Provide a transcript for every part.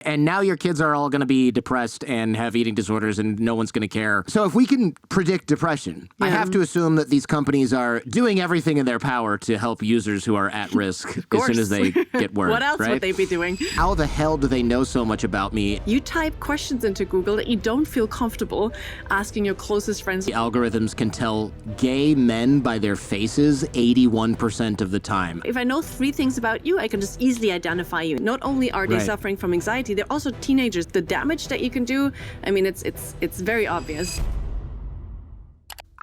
And now your kids are all going to be depressed and have eating disorders and no one's going to care. So if we can predict depression, I have to assume that these companies are doing everything in their power to help users who are at risk as soon as they get word. What else right? would they be doing? How the hell do they know so much about me? You type questions into Google that you don't feel comfortable asking your closest friends. The algorithms can tell gay men by their faces 81% of the time. If I know 3 things about you, I can just easily identify you. Not only are they suffering from anxiety, they're also teenagers. The damage that you can do, I mean, it's very obvious.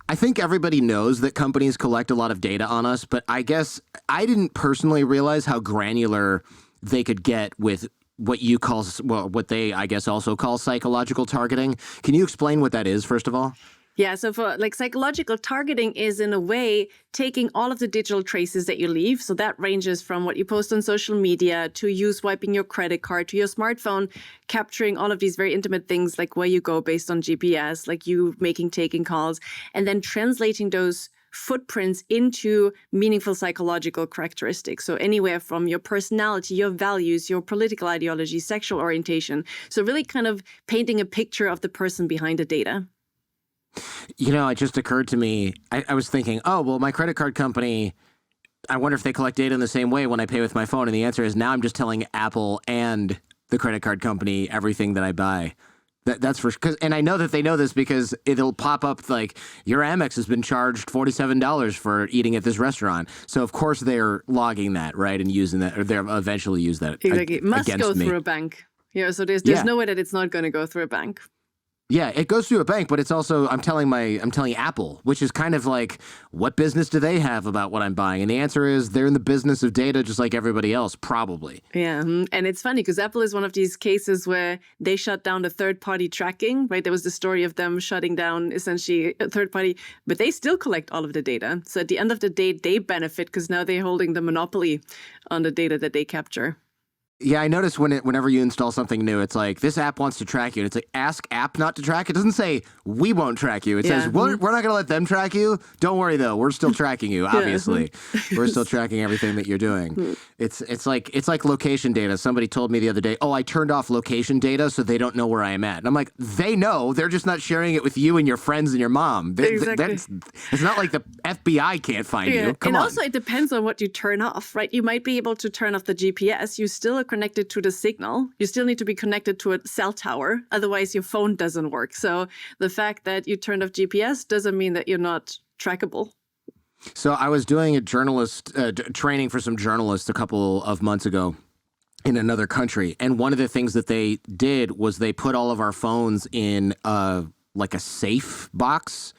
I think everybody knows that companies collect a lot of data on us, but I guess I didn't personally realize how granular they could get with what you call, well, what they, I guess, also call psychological targeting. Can you explain what that is, first of all? Yeah, so for psychological targeting is in a way taking all of the digital traces that you leave. So that ranges from what you post on social media to you swiping your credit card to your smartphone, capturing all of these very intimate things like where you go based on GPS, like you taking calls, and then translating those footprints into meaningful psychological characteristics. So anywhere from your personality, your values, your political ideology, sexual orientation. So really kind of painting a picture of the person behind the data. You know, it just occurred to me, I was thinking, oh, well, my credit card company, I wonder if they collect data in the same way when I pay with my phone. And the answer is now I'm just telling Apple and the credit card company everything that I buy. That's for sure. And I know that they know this because it'll pop up like, your Amex has been charged $47 for eating at this restaurant. So, of course, they're logging that, right, and using that, or they'll eventually use that exactly. It must go me. through a bank. Yeah, so there's no way that it's not going to go through a bank. Yeah, it goes through a bank, but it's also I'm telling Apple, which is kind of like, what business do they have about what I'm buying? And the answer is they're in the business of data just like everybody else, probably. Yeah, and it's funny because Apple is one of these cases where they shut down the third-party tracking, right? There was the story of them shutting down essentially a third-party, but they still collect all of the data. So at the end of the day, they benefit because now they're holding the monopoly on the data that they capture. Yeah, I noticed whenever you install something new, it's like, this app wants to track you. And it's like, ask app not to track. It doesn't say, we won't track you. It says, we're not going to let them track you. Don't worry, though. We're still tracking you, obviously. We're still tracking everything that you're doing. It's like location data. Somebody told me the other day, oh, I turned off location data so they don't know where I am at. And I'm like, they know. They're just not sharing it with you and your friends and your mom. Exactly. It's not like the FBI can't find you. Come on. And also, it depends on what you turn off, right? You might be able to turn off the GPS. You still are connected to the signal. You still need to be connected to a cell tower. Otherwise, your phone doesn't work. So the fact that you turned off GPS doesn't mean that you're not trackable. So I was doing a training for some journalists a couple of months ago in another country. And one of the things that they did was they put all of our phones in like a safe box.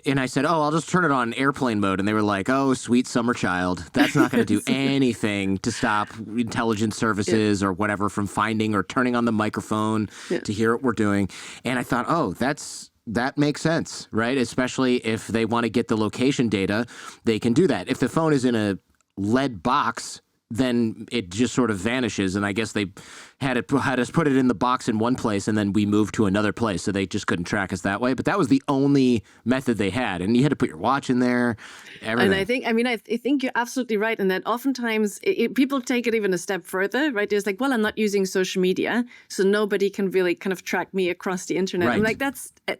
And I said, oh, I'll just turn it on airplane mode. And they were like, oh, sweet summer child. That's not going to do anything to stop intelligence services or whatever from finding or turning on the microphone to hear what we're doing. And I thought, oh, that makes sense, right? Especially if they want to get the location data, they can do that. If the phone is in a lead box, then it just sort of vanishes. And I guess they had us put it in the box in one place, and then we moved to another place, so they just couldn't track us that way. But that was the only method they had, and you had to put your watch in there. Everything. And I think you're absolutely right in that. Oftentimes, people take it even a step further, right? There's like, well, I'm not using social media, so nobody can really kind of track me across the internet. Right. I'm like,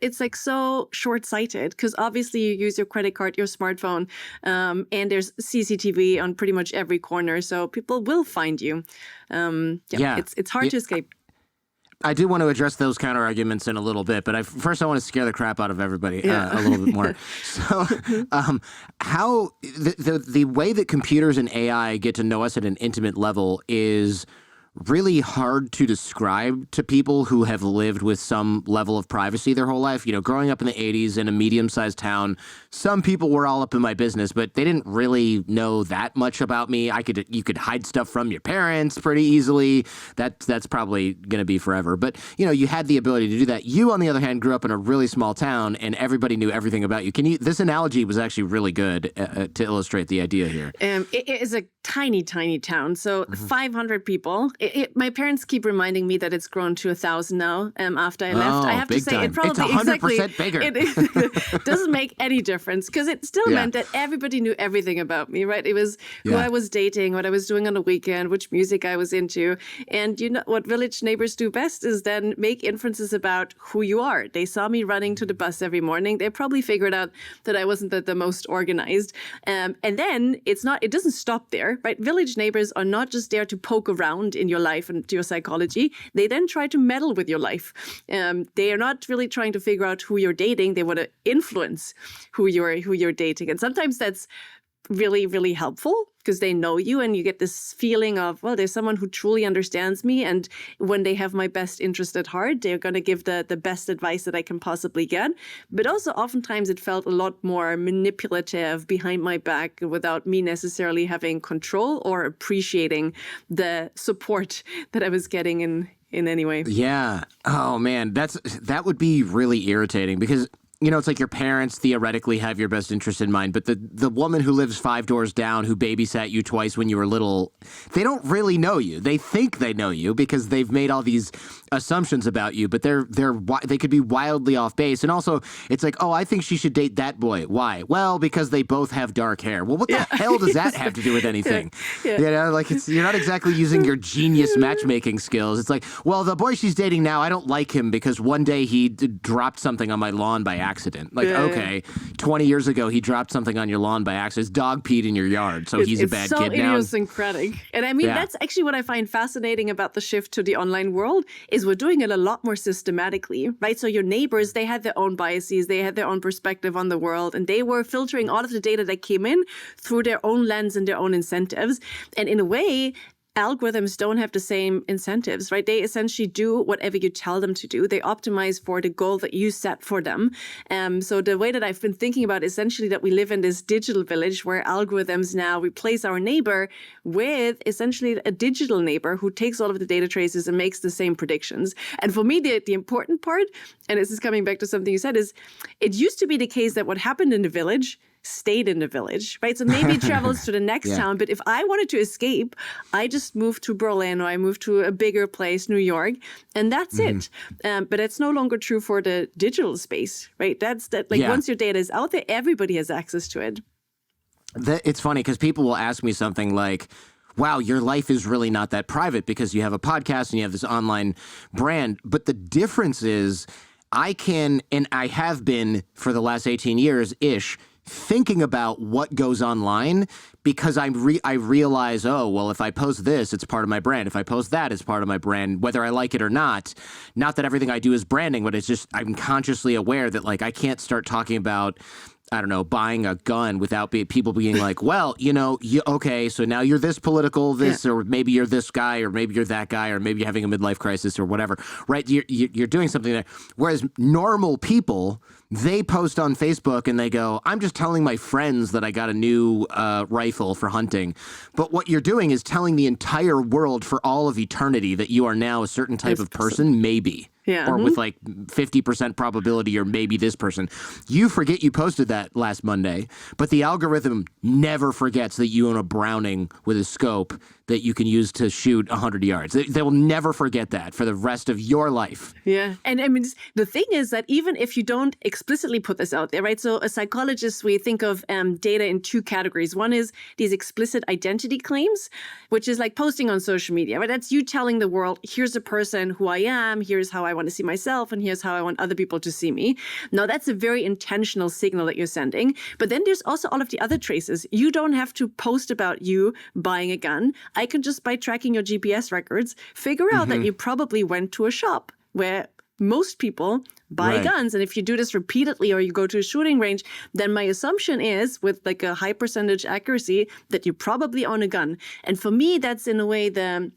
it's like so short-sighted because obviously you use your credit card, your smartphone, and there's CCTV on pretty much every corner, so people will find you. It's hard to escape. I do want to address those counter arguments in a little bit, but first I want to scare the crap out of everybody a little bit more. So, how the way that computers and AI get to know us at an intimate level is really hard to describe to people who have lived with some level of privacy their whole life. You know, growing up in the 80s in a medium-sized town, some people were all up in my business, but they didn't really know that much about me. You could hide stuff from your parents pretty easily. That's probably going to be forever. But, you know, you had the ability to do that. You, on the other hand, grew up in a really small town and everybody knew everything about you. This analogy was actually really good to illustrate the idea here. It is a tiny, tiny town. So 500 people My parents keep reminding me that it's grown to 1,000 now. After I left, I have to big say time. it probably It's 100% bigger. It doesn't make any difference because it still meant that everybody knew everything about me, right? It was who I was dating, what I was doing on the weekend, which music I was into, and you know what village neighbors do best is then make inferences about who you are. They saw me running to the bus every morning. They probably figured out that I wasn't the most organized, and then it doesn't stop there, right? Village neighbors are not just there to poke around in your life and your psychology. They then try to meddle with your life. They are not really trying to figure out who you're dating. They want to influence who you're dating. And sometimes that's really, really helpful because they know you and you get this feeling of, well, there's someone who truly understands me. And when they have my best interest at heart, they're going to give the best advice that I can possibly get. But also oftentimes it felt a lot more manipulative behind my back without me necessarily having control or appreciating the support that I was getting in any way. Yeah. Oh, man, that would be really irritating because you know, it's like your parents theoretically have your best interest in mind, but the woman who lives 5 doors down who babysat you twice when you were little, they don't really know you. They think they know you because they've made all these assumptions about you, but they could be wildly off base. And also, it's like, oh, I think she should date that boy. Why? Well, because they both have dark hair. Well, what the hell does that have to do with anything? You know, like you're not exactly using your genius matchmaking skills. It's like, well, the boy she's dating now, I don't like him because one day he dropped something on my lawn by accident. Like, okay, 20 years ago, he dropped something on your lawn by accident. His dog peed in your yard, so he's a bad kid now. It's so idiosyncratic. And I mean, that's actually what I find fascinating about the shift to the online world is we're doing it a lot more systematically, right? So your neighbors, they had their own biases, they had their own perspective on the world, and they were filtering all of the data that came in through their own lens and their own incentives. And in a way, algorithms don't have the same incentives, right? They essentially do whatever you tell them to do. They optimize for the goal that you set for them. So the way that I've been thinking about essentially that we live in this digital village where algorithms now replace our neighbor with essentially a digital neighbor who takes all of the data traces and makes the same predictions. And for me, the important part, and this is coming back to something you said, is it used to be the case that what happened in the village stayed in the village, right? So maybe it travels to the next town, but if I wanted to escape, I just moved to Berlin or I moved to a bigger place, New York, and that's it. But it's no longer true for the digital space, right? Once your data is out there, everybody has access to it. It's funny because people will ask me something like, wow, your life is really not that private because you have a podcast and you have this online brand. But the difference is I can, and I have been for the last 18 years-ish, thinking about what goes online because I realize, oh, well, if I post this, it's part of my brand. If I post that, it's part of my brand, whether I like it or not. Not that everything I do is branding, but it's just I'm consciously aware that like I can't start talking about, I don't know, buying a gun without people being like, well, you know, okay, so now you're this political, or maybe you're this guy, or maybe you're that guy, or maybe you're having a midlife crisis or whatever, right? You're doing something there. Whereas normal people, they post on Facebook and they go, I'm just telling my friends that I got a new rifle for hunting. But what you're doing is telling the entire world for all of eternity that you are now a certain type of person, maybe. Or with like 50% probability or maybe this person. You forget you posted that last Monday, but the algorithm never forgets that you own a Browning with a scope that you can use to shoot 100 yards. They will never forget that for the rest of your life. Yeah. And I mean, the thing is that even if you don't explicitly put this out there, right? So as psychologists, we think of data in two categories. One is these explicit identity claims, which is like posting on social media, right? That's you telling the world, here's a person who I am, here's how I want to see myself, and here's how I want other people to see me. Now, that's a very intentional signal that you're sending. But then there's also all of the other traces. You don't have to post about you buying a gun. I can just, by tracking your GPS records, figure out that you probably went to a shop where most people buy guns. And if you do this repeatedly or you go to a shooting range, then my assumption is, with like a high percentage accuracy, that you probably own a gun. And for me, that's in a way the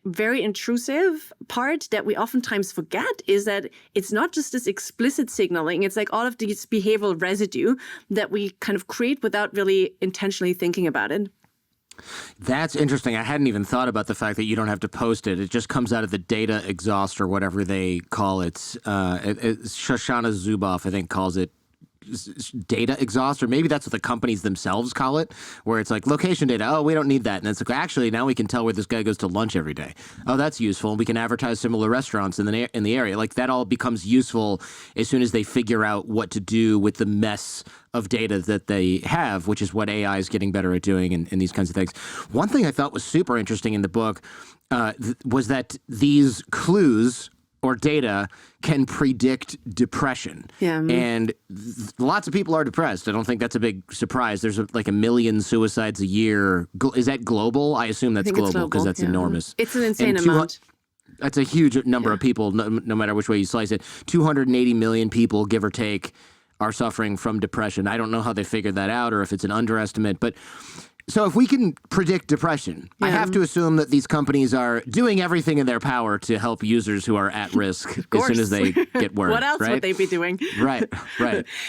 very intrusive part that we oftentimes forget is that it's not just this explicit signaling. It's like all of these behavioral residue that we kind of create without really intentionally thinking about it. That's interesting. I hadn't even thought about the fact that you don't have to post it. It just comes out of the data exhaust or whatever they call it. Shoshana Zuboff, I think, calls it data exhaust, or maybe that's what the companies themselves call it, where it's like location data. Oh, we don't need that. And it's like, actually, now we can tell where this guy goes to lunch every day. Oh, that's useful. And we can advertise similar restaurants in the area. Like that all becomes useful as soon as they figure out what to do with the mess of data that they have, which is what AI is getting better at doing and these kinds of things. One thing I thought was super interesting in the book was that these clues or data can predict depression. Yeah. And lots of people are depressed. I don't think that's a big surprise. There's like 1 million suicides a year. Is that global? I assume that's global because that's enormous. It's an insane amount. That's a huge number of people, no matter which way you slice it. 280 million people, give or take, are suffering from depression. I don't know how they figured that out or if it's an underestimate, but so if we can predict depression, I have to assume that these companies are doing everything in their power to help users who are at risk as soon as they get word. What else right? would they be doing? Right.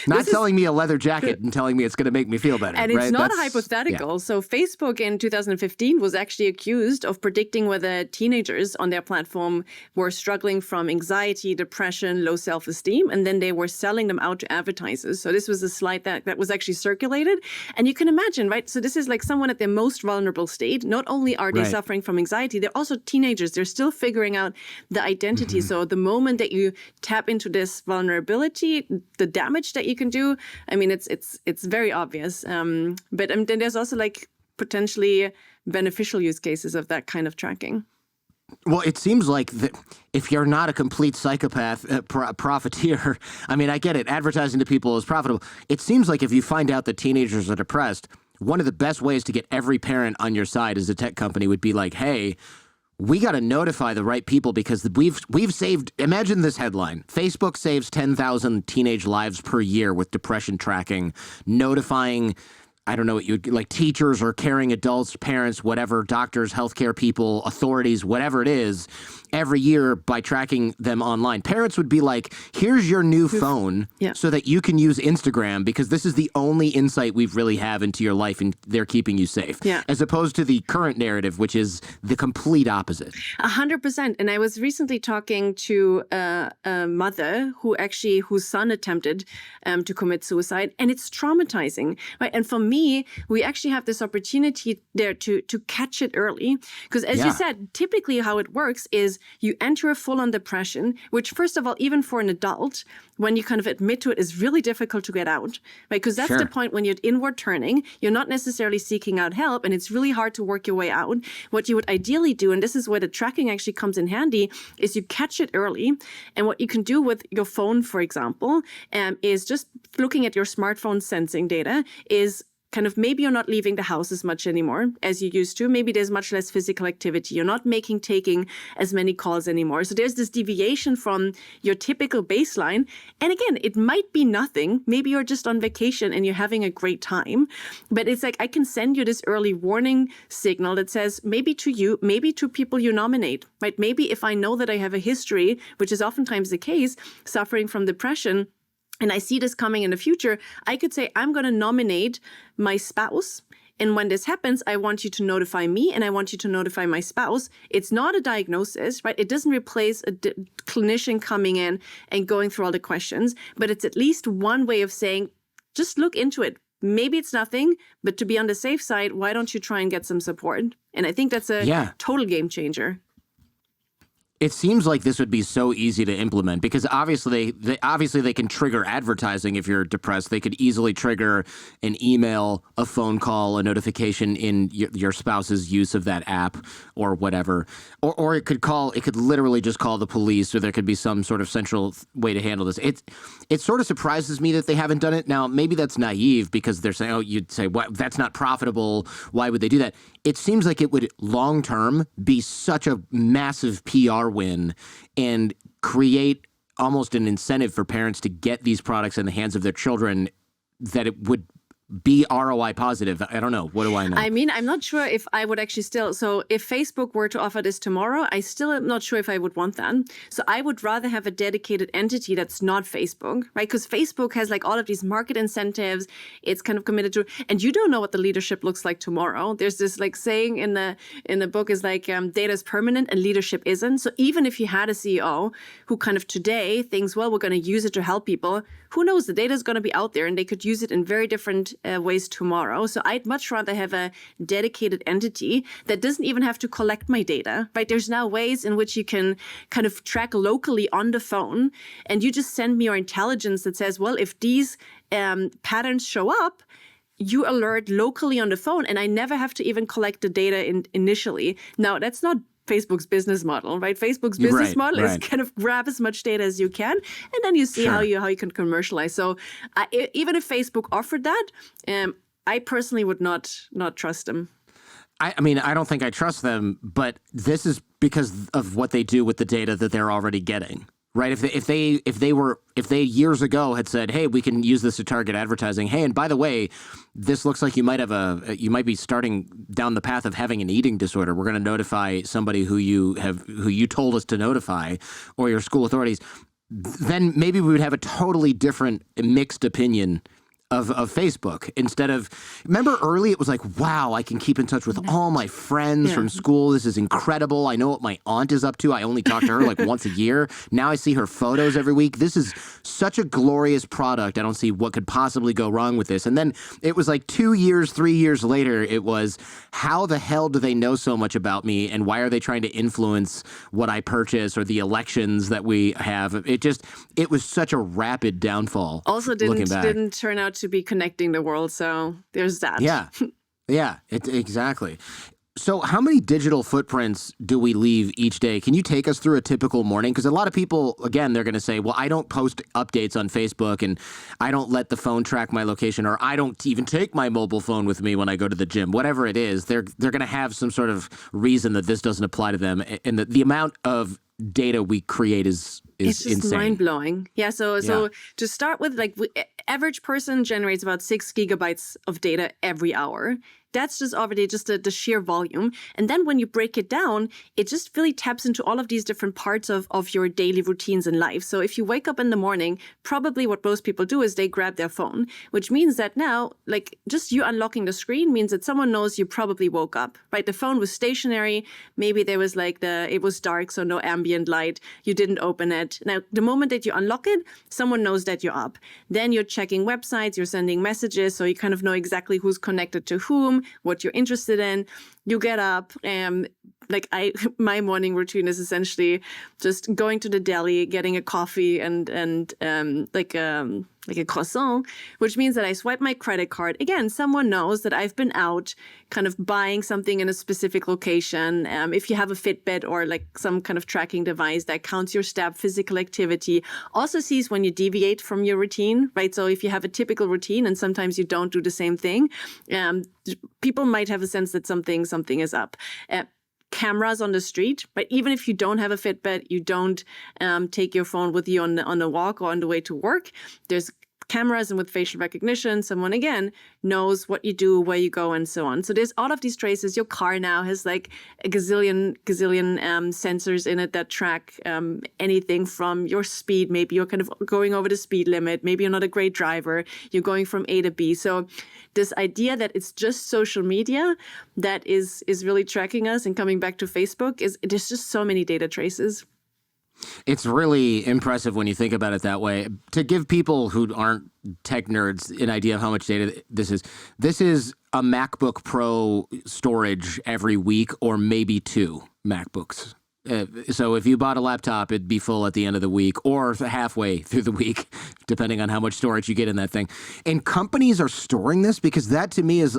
Not selling me a leather jacket and telling me it's going to make me feel better. And it's not hypothetical. Yeah. So Facebook in 2015 was actually accused of predicting whether teenagers on their platform were struggling from anxiety, depression, low self-esteem, and then they were selling them out to advertisers. So this was a slide that was actually circulated. And you can imagine, right? So this is like someone at their most vulnerable state. Not only are they suffering from anxiety, they're also teenagers. They're still figuring out the identity. So the moment that you tap into this vulnerability, the damage that you can do, I mean, it's very obvious. But then there's also like potentially beneficial use cases of that kind of tracking. Well, it seems like that if you're not a complete psychopath, profiteer, I mean, I get it. Advertising to people is profitable. It seems like if you find out that teenagers are depressed, one of the best ways to get every parent on your side as a tech company would be like, hey, we got to notify the right people because we've saved, imagine this headline, Facebook saves 10,000 teenage lives per year with depression tracking, notifying, I don't know what you'd like, teachers or caring adults, parents, whatever, doctors, healthcare people, authorities, whatever it is, every year by tracking them online. Parents would be like, here's your new phone so that you can use Instagram because this is the only insight we really have into your life and they're keeping you safe. Yeah. As opposed to the current narrative, which is the complete opposite. 100%. And I was recently talking to a mother whose son attempted to commit suicide, and it's traumatizing, right? And for me, we actually have this opportunity there to catch it early. Because as you said, typically how it works is you enter a full-on depression, which first of all, even for an adult, when you kind of admit to it, is really difficult to get out, right? Because that's the point when you're inward turning, you're not necessarily seeking out help, and it's really hard to work your way out. What you would ideally do, and this is where the tracking actually comes in handy, is you catch it early. And what you can do with your phone, for example, is just looking at your smartphone sensing data is kind of maybe you're not leaving the house as much anymore as you used to. Maybe there's much less physical activity. You're not taking as many calls anymore. So there's this deviation from your typical baseline. And again, it might be nothing. Maybe you're just on vacation and you're having a great time. But it's like I can send you this early warning signal that says maybe to you, maybe to people you nominate, right? Maybe if I know that I have a history, which is oftentimes the case, suffering from depression, and I see this coming in the future, I could say, I'm going to nominate my spouse. And when this happens, I want you to notify me and I want you to notify my spouse. It's not a diagnosis, right? It doesn't replace a clinician coming in and going through all the questions, but it's at least one way of saying, just look into it. Maybe it's nothing, but to be on the safe side, why don't you try and get some support? And I think that's a total game changer. It seems like this would be so easy to implement because obviously they can trigger advertising if you're depressed. They could easily trigger an email, a phone call, a notification in your spouse's use of that app or whatever. Or it could literally just call the police, or there could be some sort of central way to handle this. It sort of surprises me that they haven't done it. Now, maybe that's naive because they're saying, you'd say, what, that's not profitable. Why would they do that? It seems like it would long term be such a massive PR win and create almost an incentive for parents to get these products in the hands of their children that it would be ROI positive. I don't know. What do I know? I mean, I'm not sure if I would actually so if Facebook were to offer this tomorrow, I still am not sure if I would want that. So I would rather have a dedicated entity that's not Facebook, right? Because Facebook has like all of these market incentives. It's kind of committed to, and you don't know what the leadership looks like tomorrow. There's this like saying in the book is like data is permanent and leadership isn't. So even if you had a CEO who kind of today thinks, well, we're going to use it to help people, who knows? The data is going to be out there and they could use it in very different ways tomorrow. So I'd much rather have a dedicated entity that doesn't even have to collect my data, right? There's now ways in which you can kind of track locally on the phone, and you just send me your intelligence that says, well, if these patterns show up, you alert locally on the phone, and I never have to even collect the data initially. Now, that's not Facebook's business model, right? Facebook's business model is kind of grab as much data as you can, and then you see how you can commercialize. So even if Facebook offered that, I personally would not trust them. I mean, I don't think I trust them, but this is because of what they do with the data that they're already getting. Right. If they years ago had said, hey, we can use this to target advertising. Hey, and by the way, this looks like you might be starting down the path of having an eating disorder. We're going to notify somebody who you told us to notify, or your school authorities. Then maybe we would have a totally different mixed opinion of Facebook. Instead of, remember early it was like, wow, I can keep in touch with all my friends from school. This is incredible. I know what my aunt is up to. I only talk to her like once a year. Now I see her photos every week. This is such a glorious product. I don't see what could possibly go wrong with this. And then it was like 2 years, 3 years later, it was, how the hell do they know so much about me? And why are they trying to influence what I purchase or the elections that we have? It was such a rapid downfall. Also didn't turn out to be connecting the world. So there's that. Yeah, exactly. So how many digital footprints do we leave each day? Can you take us through a typical morning? Because a lot of people, again, they're going to say, well, I don't post updates on Facebook, and I don't let the phone track my location, or I don't even take my mobile phone with me when I go to the gym. Whatever it is, they're going to have some sort of reason that this doesn't apply to them. And the amount of data we create is it's just insane. Mind-blowing. Yeah, so to start with, like, average person generates about 6 gigabytes of data every hour. That's just already just the sheer volume. And then when you break it down, it just really taps into all of these different parts of your daily routines in life. So if you wake up in the morning, probably what most people do is they grab their phone, which means that now, like, just you unlocking the screen means that someone knows you probably woke up, right? The phone was stationary. Maybe there was it was dark, so no ambient light. You didn't open it. Now, the moment that you unlock it, someone knows that you're up. Then you're checking websites, you're sending messages, so you kind of know exactly who's connected to whom, what you're interested in. You get up, my morning routine is essentially just going to the deli, getting a coffee and a croissant, which means that I swipe my credit card. Again, someone knows that I've been out kind of buying something in a specific location. If you have a Fitbit or like some kind of tracking device that counts your step, physical activity, also sees when you deviate from your routine, right? So if you have a typical routine and sometimes you don't do the same thing, people might have a sense that something is up. Cameras on the street, but even if you don't have a Fitbit, you don't take your phone with you on a walk or on the way to work, there's cameras, and with facial recognition, someone again knows what you do, where you go, and so on. So there's all of these traces. Your car now has like a gazillion sensors in it that track anything from your speed. Maybe you're kind of going over the speed limit. Maybe you're not a great driver. You're going from A to B. So this idea that it's just social media that is really tracking us, and coming back to Facebook, there's just so many data traces. It's really impressive when you think about it that way. To give people who aren't tech nerds an idea of how much data this is a MacBook Pro storage every week, or maybe 2 MacBooks. So if you bought a laptop, it'd be full at the end of the week or halfway through the week, depending on how much storage you get in that thing. And companies are storing this because that to me is,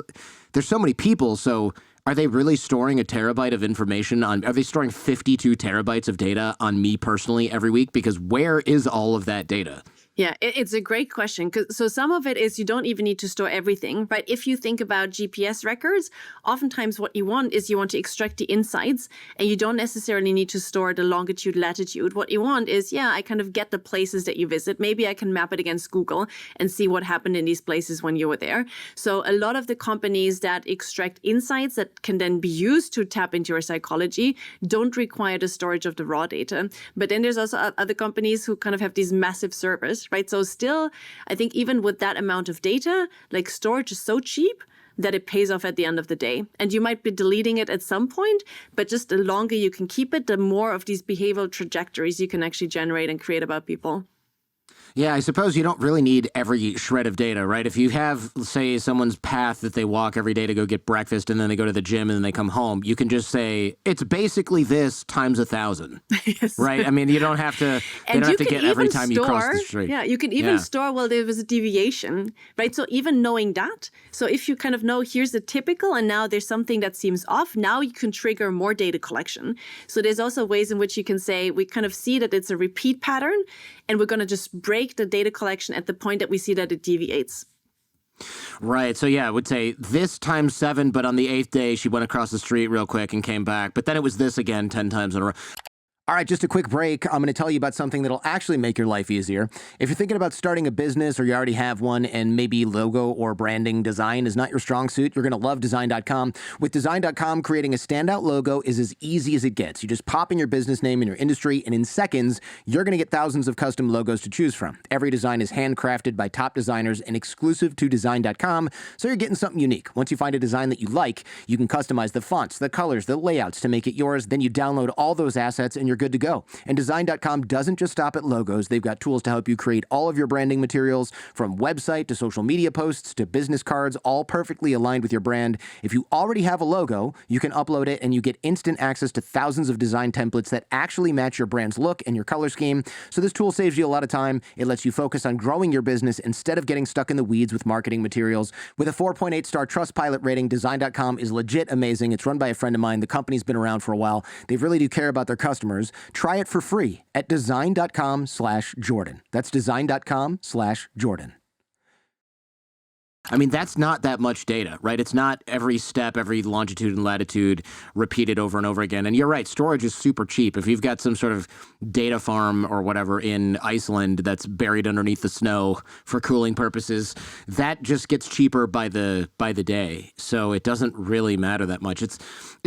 there's so many people. So are they really storing a terabyte of information are they storing 52 terabytes of data on me personally every week? Because where is all of that data? Yeah, it's a great question. So some of it is you don't even need to store everything, right? If you think about GPS records, oftentimes what you want is you want to extract the insights, and you don't necessarily need to store the longitude, latitude. What you want is, I kind of get the places that you visit. Maybe I can map it against Google and see what happened in these places when you were there. So a lot of the companies that extract insights that can then be used to tap into your psychology don't require the storage of the raw data. But then there's also other companies who kind of have these massive servers, right? So still, I think even with that amount of data, like storage is so cheap that it pays off at the end of the day. And you might be deleting it at some point, but just the longer you can keep it, the more of these behavioral trajectories you can actually generate and create about people. Yeah, I suppose you don't really need every shred of data, right? If you have, say, someone's path that they walk every day to go get breakfast and then they go to the gym and then they come home, you can just say, it's basically this times 1,000, Yes. right? I mean, you don't have to, they don't have to get every time you cross the street. Yeah, you can even store, well, there was a deviation, right? So even knowing that, so if you kind of know, here's the typical, and now there's something that seems off, now you can trigger more data collection. So there's also ways in which you can say, we kind of see that it's a repeat pattern, and we're going to just break the data collection at the point that we see that it deviates. Right. So, I would say this times 7, but on the 8th day, she went across the street real quick and came back. But then it was this again 10 times in a row. All right, just a quick break. I'm going to tell you about something that'll actually make your life easier. If you're thinking about starting a business or you already have one and maybe logo or branding design is not your strong suit, you're going to love Design.com. With Design.com, creating a standout logo is as easy as it gets. You just pop in your business name and your industry, and in seconds, you're going to get thousands of custom logos to choose from. Every design is handcrafted by top designers and exclusive to Design.com, so you're getting something unique. Once you find a design that you like, you can customize the fonts, the colors, the layouts to make it yours. Then you download all those assets and you're good to go. And Design.com doesn't just stop at logos. They've got tools to help you create all of your branding materials, from website to social media posts to business cards, all perfectly aligned with your brand. If you already have a logo, you can upload it and you get instant access to thousands of design templates that actually match your brand's look and your color scheme. So this tool saves you a lot of time. It lets you focus on growing your business instead of getting stuck in the weeds with marketing materials. With a 4.8-star Trustpilot rating, Design.com is legit amazing. It's run by a friend of mine. The company's been around for a while. They really do care about their customers. Try it for free at design.com/Jordan. That's design.com/Jordan. I mean, that's not that much data, right? It's not every step, every longitude and latitude repeated over and over again. And you're right, storage is super cheap. If you've got some sort of data farm or whatever in Iceland that's buried underneath the snow for cooling purposes, that just gets cheaper by the day. So it doesn't really matter that much. It's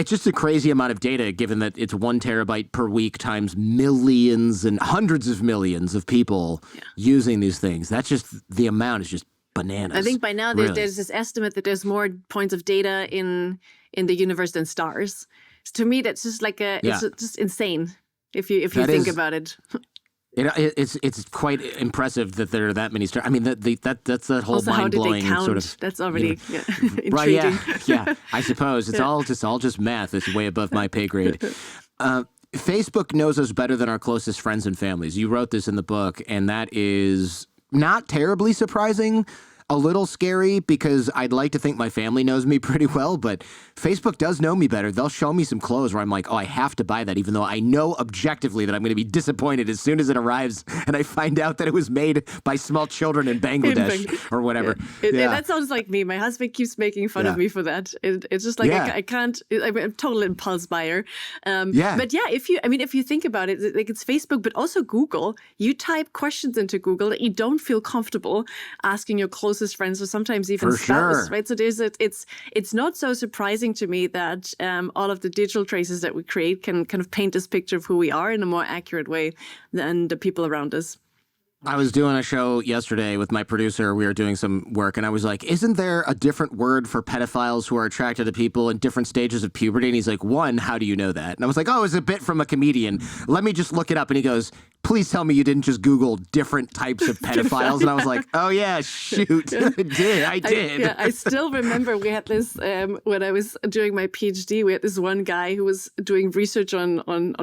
just a crazy amount of data, given that it's 1 terabyte per week times millions and hundreds of millions of people using these things. That's just, the amount is just bananas. I think by now there's this estimate that there's more points of data in the universe than stars. So to me, that's just like it's just insane if you think about it. It's quite impressive that there are that many stars. I mean, that's that whole also, mind-blowing how did they count? Sort of. That's already intriguing. Right? Yeah. I suppose it's all just math. It's way above my pay grade. Facebook knows us better than our closest friends and families. You wrote this in the book, and that is not terribly surprising. A little scary, because I'd like to think my family knows me pretty well, but Facebook does know me better. They'll show me some clothes where I'm like, oh, I have to buy that, even though I know objectively that I'm going to be disappointed as soon as it arrives and I find out that it was made by small children in Bangladesh or whatever. That sounds like me. My husband keeps making fun of me for that. It's just like I can't. I'm a total impulse buyer. But if you think about it, like, it's Facebook, but also Google. You type questions into Google that you don't feel comfortable asking your closest friends or sometimes even spouse, right? So it's not so surprising to me that all of the digital traces that we create can kind of paint this picture of who we are in a more accurate way than the people around us. I was doing a show yesterday with my producer. We were doing some work, and I was like, isn't there a different word for pedophiles who are attracted to people in different stages of puberty? And he's like, one, how do you know that? And I was like, oh, it's a bit from a comedian. Let me just look it up. And he goes, please tell me you didn't just Google different types of pedophiles. And I was like, oh, yeah, shoot. I did. I still remember we had this, when I was doing my PhD, we had this one guy who was doing research on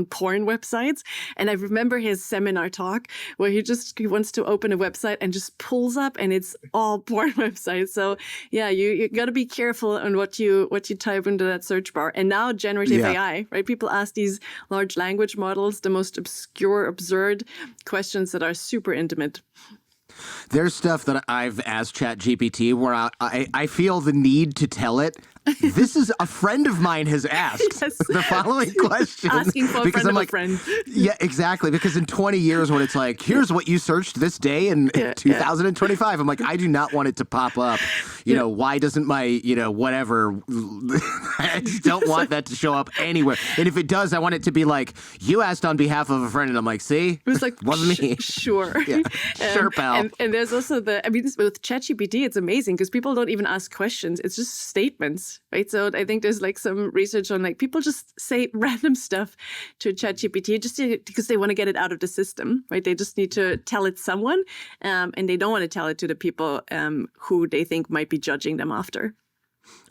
porn websites. And I remember his seminar talk where he wants to open a website and just pulls up, and it's all porn websites. So you got to be careful on what you type into that search bar. And now generative AI, right? People ask these large language models the most obscure, absurd questions that are super intimate. There's stuff that I've asked ChatGPT where I feel the need to tell it. This is a friend of mine has asked the following question. Asking for a because friend I'm of like, a friend. Yeah, exactly. Because in 20 years when it's like, here's what you searched this day in 2025, I'm like, I do not want it to pop up. You know, why doesn't my, whatever, I just don't want that to show up anywhere. And if it does, I want it to be like, you asked on behalf of a friend. And I'm like, see? It was like, wasn't me. Sure. Yeah. Sure, pal. And there's also with ChatGPT, it's amazing because people don't even ask questions. It's just statements, right? So I think there's like some research on like people just say random stuff to ChatGPT just because they want to get it out of the system, right? They just need to tell it someone and they don't want to tell it to the people who they think might be judging them after.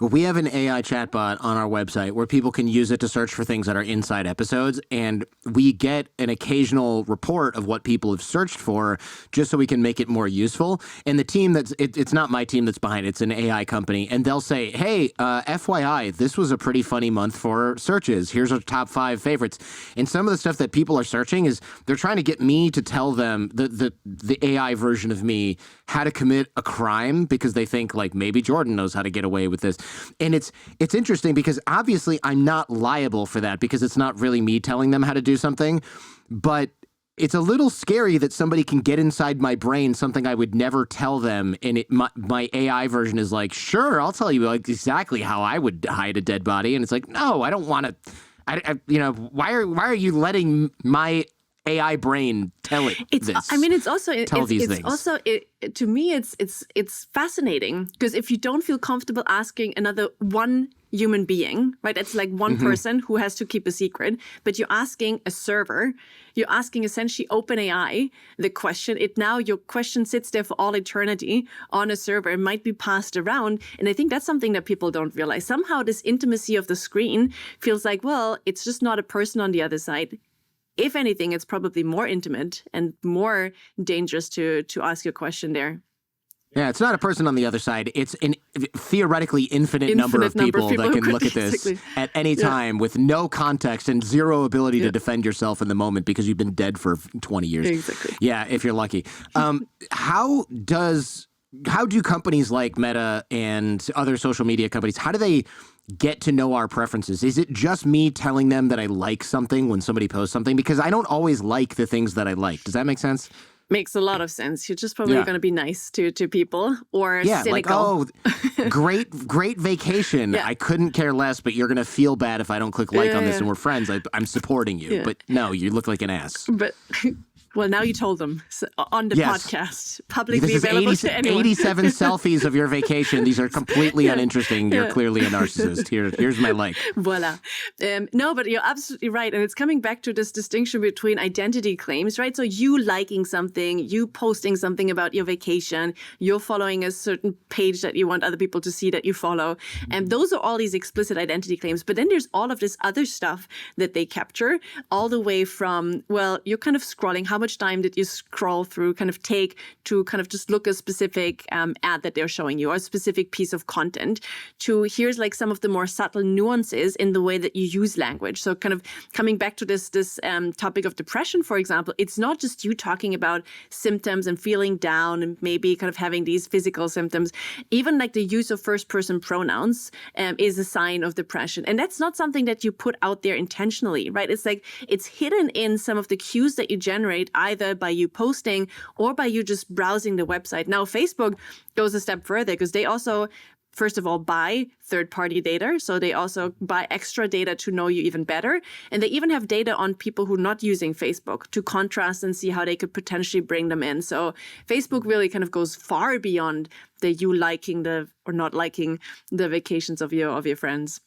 We have an AI chatbot on our website where people can use it to search for things that are inside episodes, and we get an occasional report of what people have searched for just so we can make it more useful. And the team it's not my team that's behind it, it's an AI company, and they'll say, hey, FYI, this was a pretty funny month for searches. Here's our top 5 favorites. And some of the stuff that people are searching is they're trying to get me to tell them, the AI version of me, how to commit a crime because they think like maybe Jordan knows how to get away with this. And it's interesting because obviously I'm not liable for that because it's not really me telling them how to do something. But it's a little scary that somebody can get inside my brain something I would never tell them. And my AI version is like, sure, I'll tell you like exactly how I would hide a dead body. And it's like, no, I don't want to. Why are you letting my AI brain tell it this? I mean, it's also these things. Also to me, it's fascinating because if you don't feel comfortable asking another one human being, right? It's like one person who has to keep a secret, but you're asking a server, you're asking essentially OpenAI the question. Your question sits there for all eternity on a server. It might be passed around, and I think that's something that people don't realize. Somehow, this intimacy of the screen feels like, well, it's just not a person on the other side. If anything, it's probably more intimate and more dangerous to ask your question there. Yeah, it's not a person on the other side. It's an theoretically infinite number of people that can look at this at any time with no context and zero ability to defend yourself in the moment because you've been dead for 20 years. Exactly. Yeah, if you're lucky. How do companies like Meta and other social media companies, how do they get to know our preferences? Is it just me telling them that I like something when somebody posts something? Because I don't always like the things that I like. Does that make sense? Makes a lot of sense. You're just probably going to be nice to people or cynical. Like, oh, great vacation. I couldn't care less, but you're going to feel bad if I don't click like on this and we're friends. I'm supporting you. But no, you look like an ass. But well, now you told them on the podcast, publicly this is available to anyone. 87 selfies of your vacation. These are completely uninteresting. You're clearly a narcissist. Here's my like. Voila. No, but you're absolutely right. And it's coming back to this distinction between identity claims, right? So you liking something, you posting something about your vacation, you're following a certain page that you want other people to see that you follow. And those are all these explicit identity claims. But then there's all of this other stuff that they capture all the way from, well, you're kind of scrolling. How much time did you scroll through, kind of take to kind of just look a specific ad that they're showing you or a specific piece of content to here's like some of the more subtle nuances in the way that you use language. So kind of coming back to this topic of depression, for example, it's not just you talking about symptoms and feeling down and maybe kind of having these physical symptoms. Even like the use of first-person pronouns is a sign of depression. And that's not something that you put out there intentionally, right? It's like it's hidden in some of the cues that you generate either by you posting or by you just browsing the website. Now, Facebook goes a step further because they also, first of all, buy third-party data. So they also buy extra data to know you even better. And they even have data on people who are not using Facebook to contrast and see how they could potentially bring them in. So Facebook really kind of goes far beyond the you liking or not liking the vacations of your friends.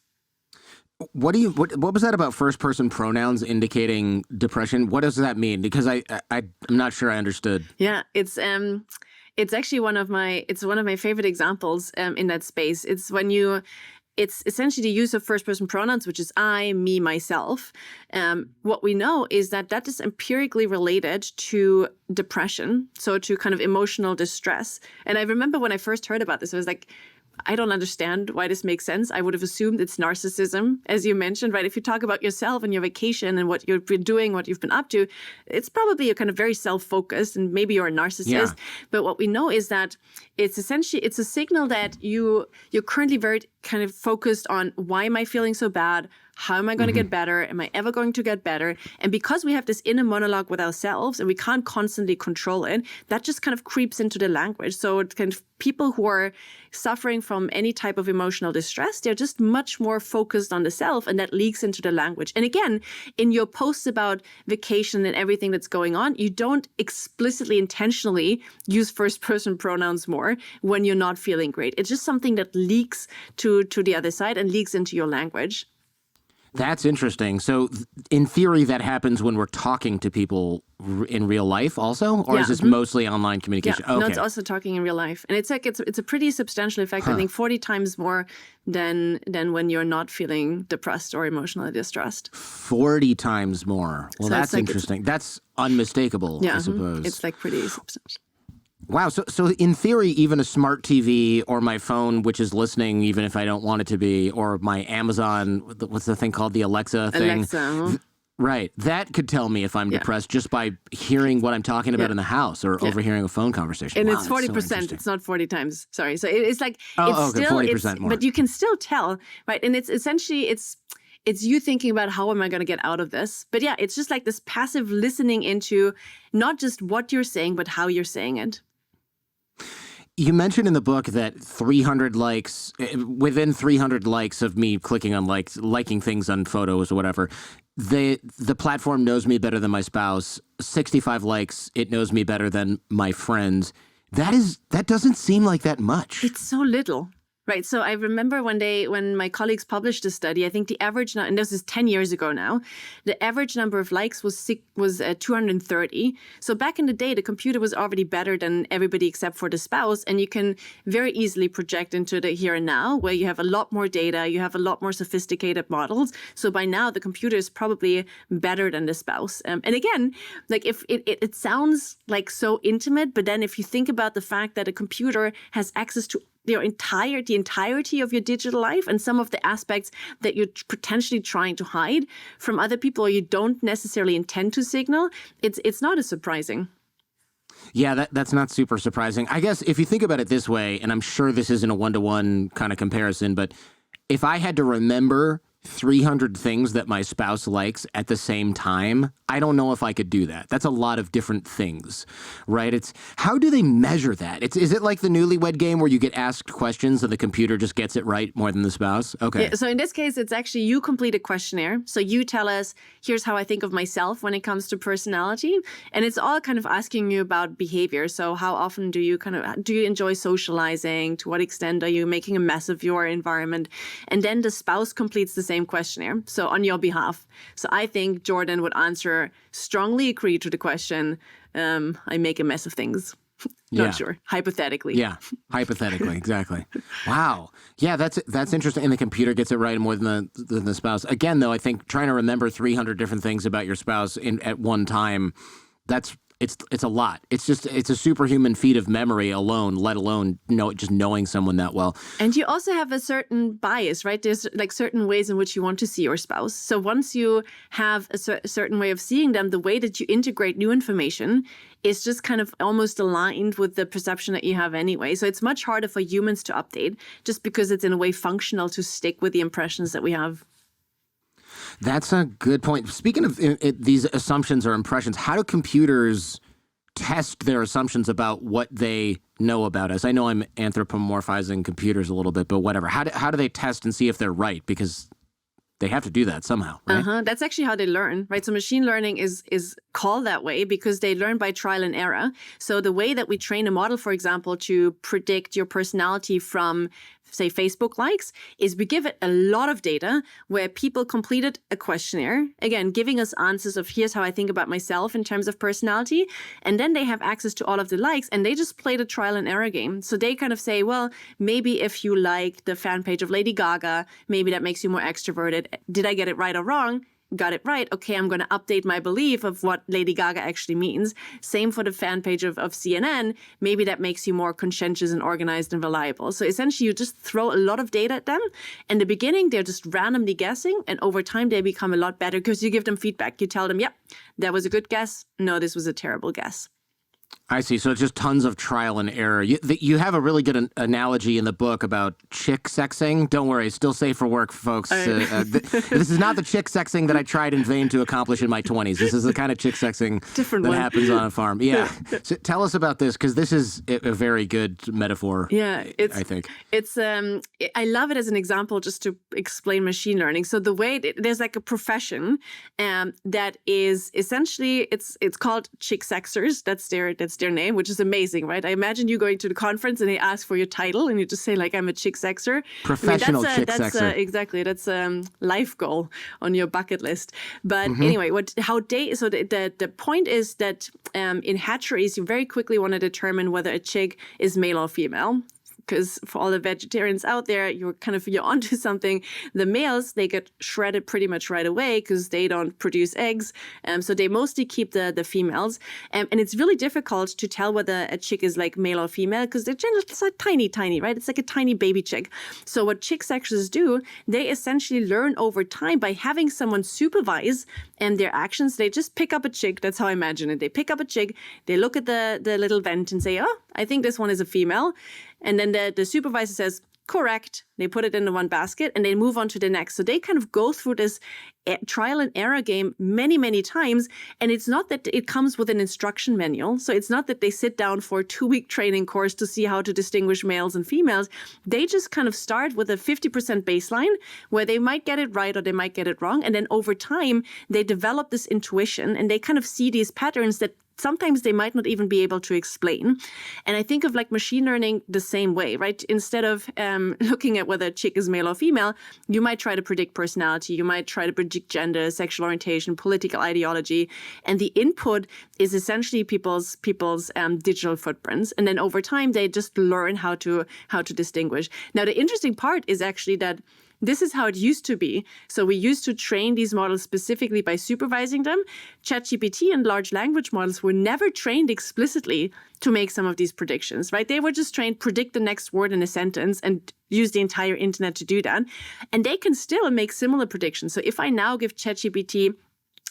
What was that about first person pronouns indicating depression? What does that mean? Because I'm not sure I understood. Yeah, it's actually one of my favorite examples in that space. It's essentially the use of first person pronouns, which is I, me, myself. What we know is that is empirically related to depression, so to kind of emotional distress. And I remember when I first heard about this, I was like, I don't understand why this makes sense. I would have assumed it's narcissism, as you mentioned, right? If you talk about yourself and your vacation and what you've been doing, what you've been up to, it's probably a kind of very self-focused, and maybe you're a narcissist. Yeah. But what we know is that it's a signal that you're currently very kind of focused on, why am I feeling so bad? How am I going to get better? Am I ever going to get better? And because we have this inner monologue with ourselves and we can't constantly control it, that just kind of creeps into the language. So it kind of people who are suffering from any type of emotional distress, they're just much more focused on the self, and that leaks into the language. And again, in your posts about vacation and everything that's going on, you don't explicitly, intentionally use first-person pronouns more when you're not feeling great. It's just something that leaks to the other side and leaks into your language. That's interesting. So in theory, that happens when we're talking to people in real life also? Or is this mostly online communication? Yeah. No, it's also talking in real life. And it's a pretty substantial effect, I think 40 times more than when you're not feeling depressed or emotionally distressed. 40 times more. Well, so that's interesting. That's unmistakable, I suppose. It's like pretty substantial. Wow. So in theory, even a smart TV or my phone, which is listening even if I don't want it to be, or my Amazon, what's the thing called? The Alexa thing? Alexa. Right. That could tell me if I'm depressed just by hearing what I'm talking about in the house or overhearing a phone conversation. And wow, it's 40%. So it's not 40 times. Sorry. So it's like, it's still 40% more. But you can still tell, right? And it's essentially, it's you thinking about, how am I going to get out of this? But yeah, it's just like this passive listening into not just what you're saying, but how you're saying it. You mentioned in the book that 300 likes, within 300 likes of me clicking on liking things on photos or whatever, the platform knows me better than my spouse. 65 likes, it knows me better than my friends. That doesn't seem like that much. It's so little. Right. So I remember when my colleagues published a study, I think the average, and this is 10 years ago now, the average number of likes was 230. So back in the day, the computer was already better than everybody except for the spouse. And you can very easily project into the here and now, where you have a lot more data, you have a lot more sophisticated models. So by now, the computer is probably better than the spouse. And again, like if it sounds like so intimate, but then if you think about the fact that a computer has access to the entirety of your digital life and some of the aspects that you're potentially trying to hide from other people, or you don't necessarily intend to signal, it's not as surprising. Yeah, that's not super surprising. I guess if you think about it this way, and I'm sure this isn't a one-to-one kind of comparison, but if I had to remember 300 things that my spouse likes at the same time, I don't know if I could do that. That's a lot of different things, right? How do they measure that? Is it like the newlywed game where you get asked questions and the computer just gets it right more than the spouse? Okay. Yeah, so in this case, it's actually you complete a questionnaire. So you tell us, here's how I think of myself when it comes to personality. And it's all kind of asking you about behavior. So how often do you enjoy socializing? To what extent are you making a mess of your environment? And then the spouse completes the same questionnaire, so on your behalf. So I think Jordan would answer, strongly agree to the question, I make a mess of things. Not sure. Hypothetically. Yeah, hypothetically, exactly. Wow. Yeah, that's interesting. And the computer gets it right more than the spouse. Again, though, I think trying to remember 300 different things about your spouse at one time, it's a lot. It's a superhuman feat of memory alone, let alone just knowing someone that well. And you also have a certain bias, right? There's like certain ways in which you want to see your spouse. So once you have a certain way of seeing them, the way that you integrate new information is just kind of almost aligned with the perception that you have anyway. So it's much harder for humans to update just because it's in a way functional to stick with the impressions that we have. That's a good point. Speaking of these assumptions or impressions, how do computers test their assumptions about what they know about us? I know I'm anthropomorphizing computers a little bit, but whatever. How do they test and see if they're right? Because they have to do that somehow, right? That's actually how they learn, right? So machine learning is called that way because they learn by trial and error. So the way that we train a model, for example, to predict your personality from, say, Facebook likes, is we give it a lot of data where people completed a questionnaire, again, giving us answers of here's how I think about myself in terms of personality. And then they have access to all of the likes and they just play the trial and error game. So they kind of say, well, maybe if you like the fan page of Lady Gaga, maybe that makes you more extroverted. Did I get it right or wrong? got it right. Okay, I'm going to update my belief of what Lady Gaga actually means. Same for the fan page of CNN. Maybe that makes you more conscientious and organized and reliable. So essentially, you just throw a lot of data at them. In the beginning, they're just randomly guessing. And over time, they become a lot better because you give them feedback. You tell them, yep, that was a good guess. No, this was a terrible guess. I see. So it's just tons of trial and error. You have a really good analogy in the book about chick sexing. Don't worry, it's still safe for work, folks. This is not the chick sexing that I tried in vain to accomplish in my 20s. This is the kind of chick sexing that happens on a farm. Yeah. So tell us about this, because this is a very good metaphor. Yeah, I think it's. I love it as an example just to explain machine learning. So the way there's like a profession that is essentially it's called chick sexers. That's their name, which is amazing, right? I imagine you going to the conference and they ask for your title and you just say like, I'm a chick sexer. Professional chick sexer. Exactly. That's a life goal on your bucket list. But anyway, the point is that in hatcheries, you very quickly want to determine whether a chick is male or female. Because for all the vegetarians out there, you're onto something. The males, they get shredded pretty much right away because they don't produce eggs. So they mostly keep the females. And it's really difficult to tell whether a chick is like male or female because they're just like tiny, right? It's like a tiny baby chick. So what chick sexers do, they essentially learn over time by having someone supervise their actions. They just pick up a chick. That's how I imagine it. They pick up a chick. They look at the little vent and say, oh, I think this one is a female. And then the supervisor says, correct. They put it into one basket and they move on to the next. So they kind of go through this trial and error game many, many times. And it's not that it comes with an instruction manual. So it's not that they sit down for a 2-week training course to see how to distinguish males and females. They just kind of start with a 50% baseline where they might get it right or they might get it wrong. And then over time, they develop this intuition and they kind of see these patterns that sometimes they might not even be able to explain. And I think of like machine learning the same way, right? Instead of looking at whether a chick is male or female, you might try to predict personality. You might try to predict gender, sexual orientation, political ideology. And the input is essentially people's digital footprints. And then over time, they just learn how to distinguish. Now, the interesting part is actually that this is how it used to be. So we used to train these models specifically by supervising them. ChatGPT and large language models were never trained explicitly to make some of these predictions, right? They were just trained predict the next word in a sentence and use the entire internet to do that. And they can still make similar predictions. So if I now give ChatGPT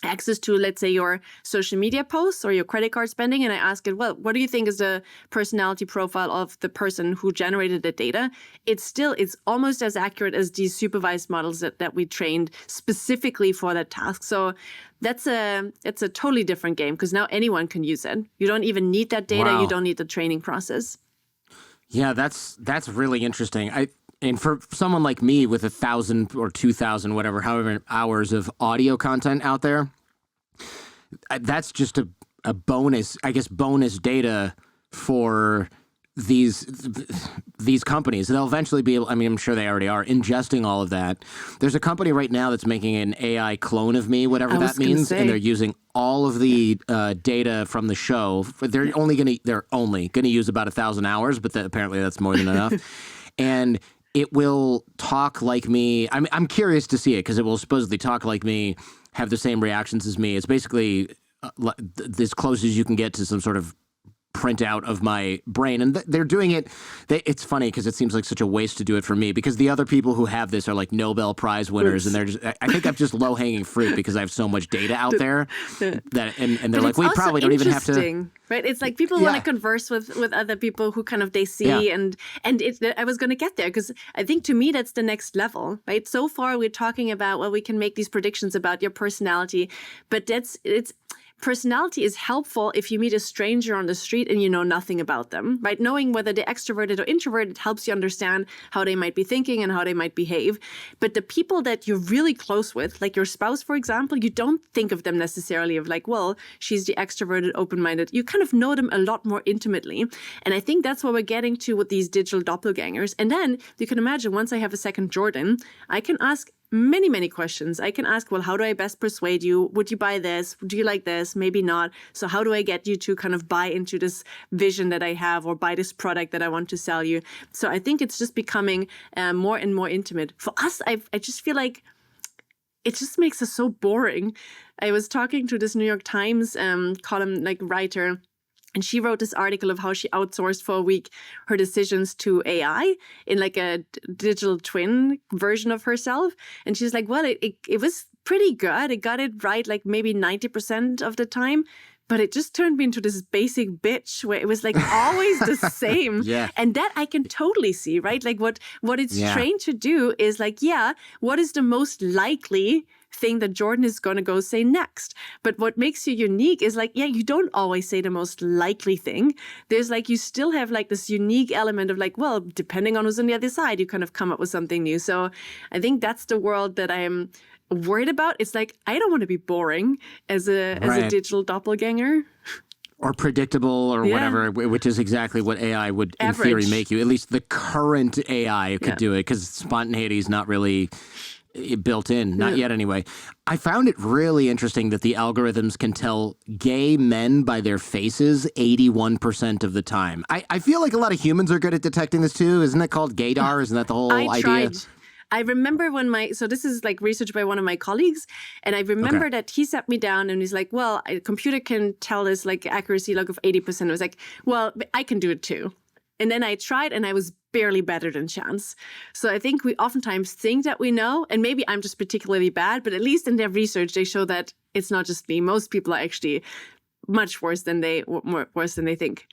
access to, let's say, your social media posts or your credit card spending, and I ask it, well, what do you think is the personality profile of the person who generated the data? It's almost as accurate as these supervised models that we trained specifically for that task. So it's a totally different game because now anyone can use it. You don't even need that data. Wow. You don't need the training process. Yeah, that's really interesting. And for someone like me with 1,000 or 2,000, however hours of audio content out there, that's just a bonus, I guess, bonus data for these companies. They'll eventually be able, I mean, I'm sure they already are, ingesting all of that. There's a company right now that's making an AI clone of me, whatever that means, and they're using all of the data from the show. They're only going to use about 1,000 hours, but apparently that's more than enough. And it will talk like me. I'm curious to see it because it will supposedly talk like me, have the same reactions as me. It's basically as close as you can get to some sort of printout of my brain. And they're doing it. It's funny because it seems like such a waste to do it for me because the other people who have this are like Nobel Prize winners. And I think I'm just low hanging fruit because I have so much data out there that, and they're like, we probably don't even have to. Right? It's like people want to converse with other people who kind of they see and I was going to get there because I think to me that's the next level, right? So far we're talking about, well, we can make these predictions about your personality, but personality is helpful if you meet a stranger on the street and you know nothing about them, right? Knowing whether they're extroverted or introverted helps you understand how they might be thinking and how they might behave. But the people that you're really close with, like your spouse, for example, you don't think of them necessarily of like, well, she's the extroverted, open-minded. You kind of know them a lot more intimately. And I think that's what we're getting to with these digital doppelgangers. And then you can imagine once I have a second Jordan, I can ask many, many questions. I can ask, well, how do I best persuade you? Would you buy this? Do you like this? Maybe not. So how do I get you to kind of buy into this vision that I have or buy this product that I want to sell you? So I think it's just becoming more and more intimate. For us, I just feel like it just makes us so boring. I was talking to this New York Times column writer, and she wrote this article of how she outsourced for a week her decisions to AI in like a digital twin version of herself. And she's like, well, it was pretty good. It got it right like maybe 90% of the time. But it just turned me into this basic bitch where it was like always the same. Yeah. And that I can totally see, right? Like what it's trained to do is like, what is the most likely thing that Jordan is going to go say next? But what makes you unique is like, you don't always say the most likely thing. There's like, you still have like this unique element of like, well, depending on who's on the other side, you kind of come up with something new. So I think that's the world that I'm worried about. It's like, I don't want to be boring as a digital doppelganger. Or predictable or whatever, which is exactly what AI would, in theory, make you. At least the current AI could do it, because spontaneity is not really built in. Not yet, anyway. I found it really interesting that the algorithms can tell gay men by their faces 81% of the time. I feel like a lot of humans are good at detecting this, too. Isn't that called gaydar? Isn't that the whole idea? I remember so this is like research by one of my colleagues, and I remember that he sat me down and he's like, well, a computer can tell this like accuracy like of 80%. I was like, well, I can do it too. And then I tried and I was barely better than chance. So I think we oftentimes think that we know, and maybe I'm just particularly bad, but at least in their research, they show that it's not just me. Most people are actually much worse than they think.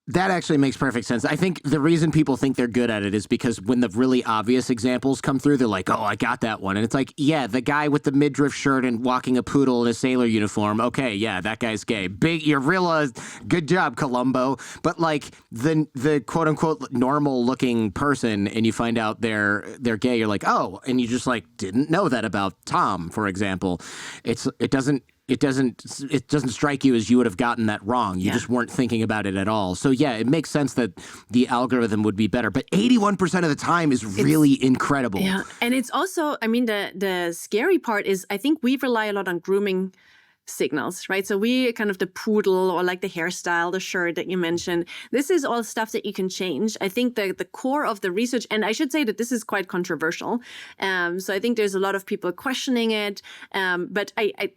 That actually makes perfect sense. I think the reason people think they're good at it is because when the really obvious examples come through, they're like, oh, I got that one. And it's like, yeah, the guy with the midriff shirt and walking a poodle in a sailor uniform. Okay, yeah, that guy's gay. You're real, good job, Columbo. But like the quote unquote normal looking person, and you find out they're gay, you're like, oh, and you just like didn't know that about Tom, for example. It doesn't strike you as you would have gotten that wrong. You just weren't thinking about it at all. So yeah, it makes sense that the algorithm would be better. But 81% of the time is really incredible. Yeah, and it's also, I mean, the scary part is I think we rely a lot on grooming signals, right? So we kind of the poodle or like the hairstyle, the shirt that you mentioned, this is all stuff that you can change. I think the core of the research, and I should say that this is quite controversial. So I think there's a lot of people questioning it. But I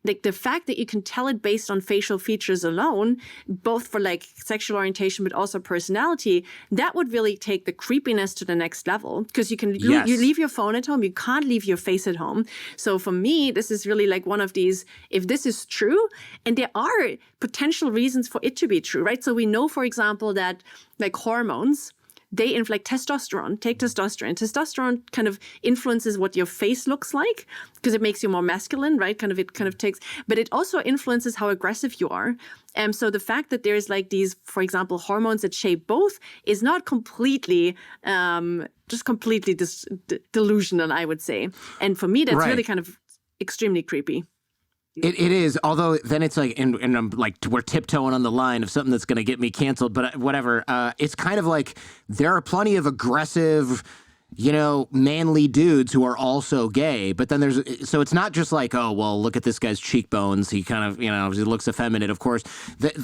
like the fact that you can tell it based on facial features alone, both for like sexual orientation, but also personality, that would really take the creepiness to the next level. Because you can you leave your phone at home, you can't leave your face at home. So for me, this is really like one of these, if this is true, and there are potential reasons for it to be true, right? So we know, for example, that like hormones, they inflate testosterone. Take testosterone. Testosterone kind of influences what your face looks like because it makes you more masculine, right? It kind of takes, but it also influences how aggressive you are. So the fact that there's like these, for example, hormones that shape both is not completely, completely delusional, I would say. And for me, that's really kind of extremely creepy. It is, although then it's like, and I'm like, we're tiptoeing on the line of something that's going to get me canceled, but whatever. It's kind of like there are plenty of aggressive, manly dudes who are also gay, but then so it's not just like, oh, well, look at this guy's cheekbones. He kind of, he looks effeminate, of course.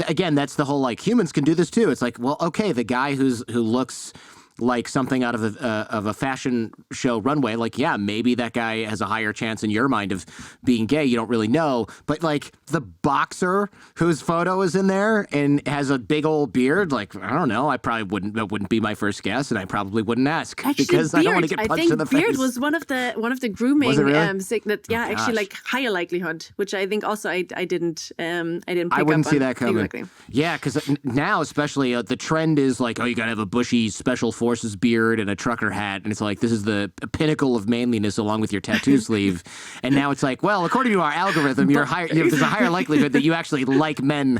Again, that's the whole, like, humans can do this too. It's like, well, okay, the guy who looks like something out of a fashion show runway, like, yeah, maybe that guy has a higher chance in your mind of being gay. You don't really know. But like the boxer whose photo is in there and has a big old beard, like, I don't know. That wouldn't be my first guess, and I probably wouldn't ask. Actually, because beard, I don't want to get punched in the face. Beard was one of the grooming that actually like higher likelihood, which I think also I didn't pick up. I wouldn't see that coming. Exactly. Yeah, because now especially the trend is like, oh, you gotta have a bushy special forces beard and a trucker hat, and it's like this is the pinnacle of manliness along with your tattoo sleeve. And now it's like, well, according to our algorithm, there's a higher likelihood that you actually like men.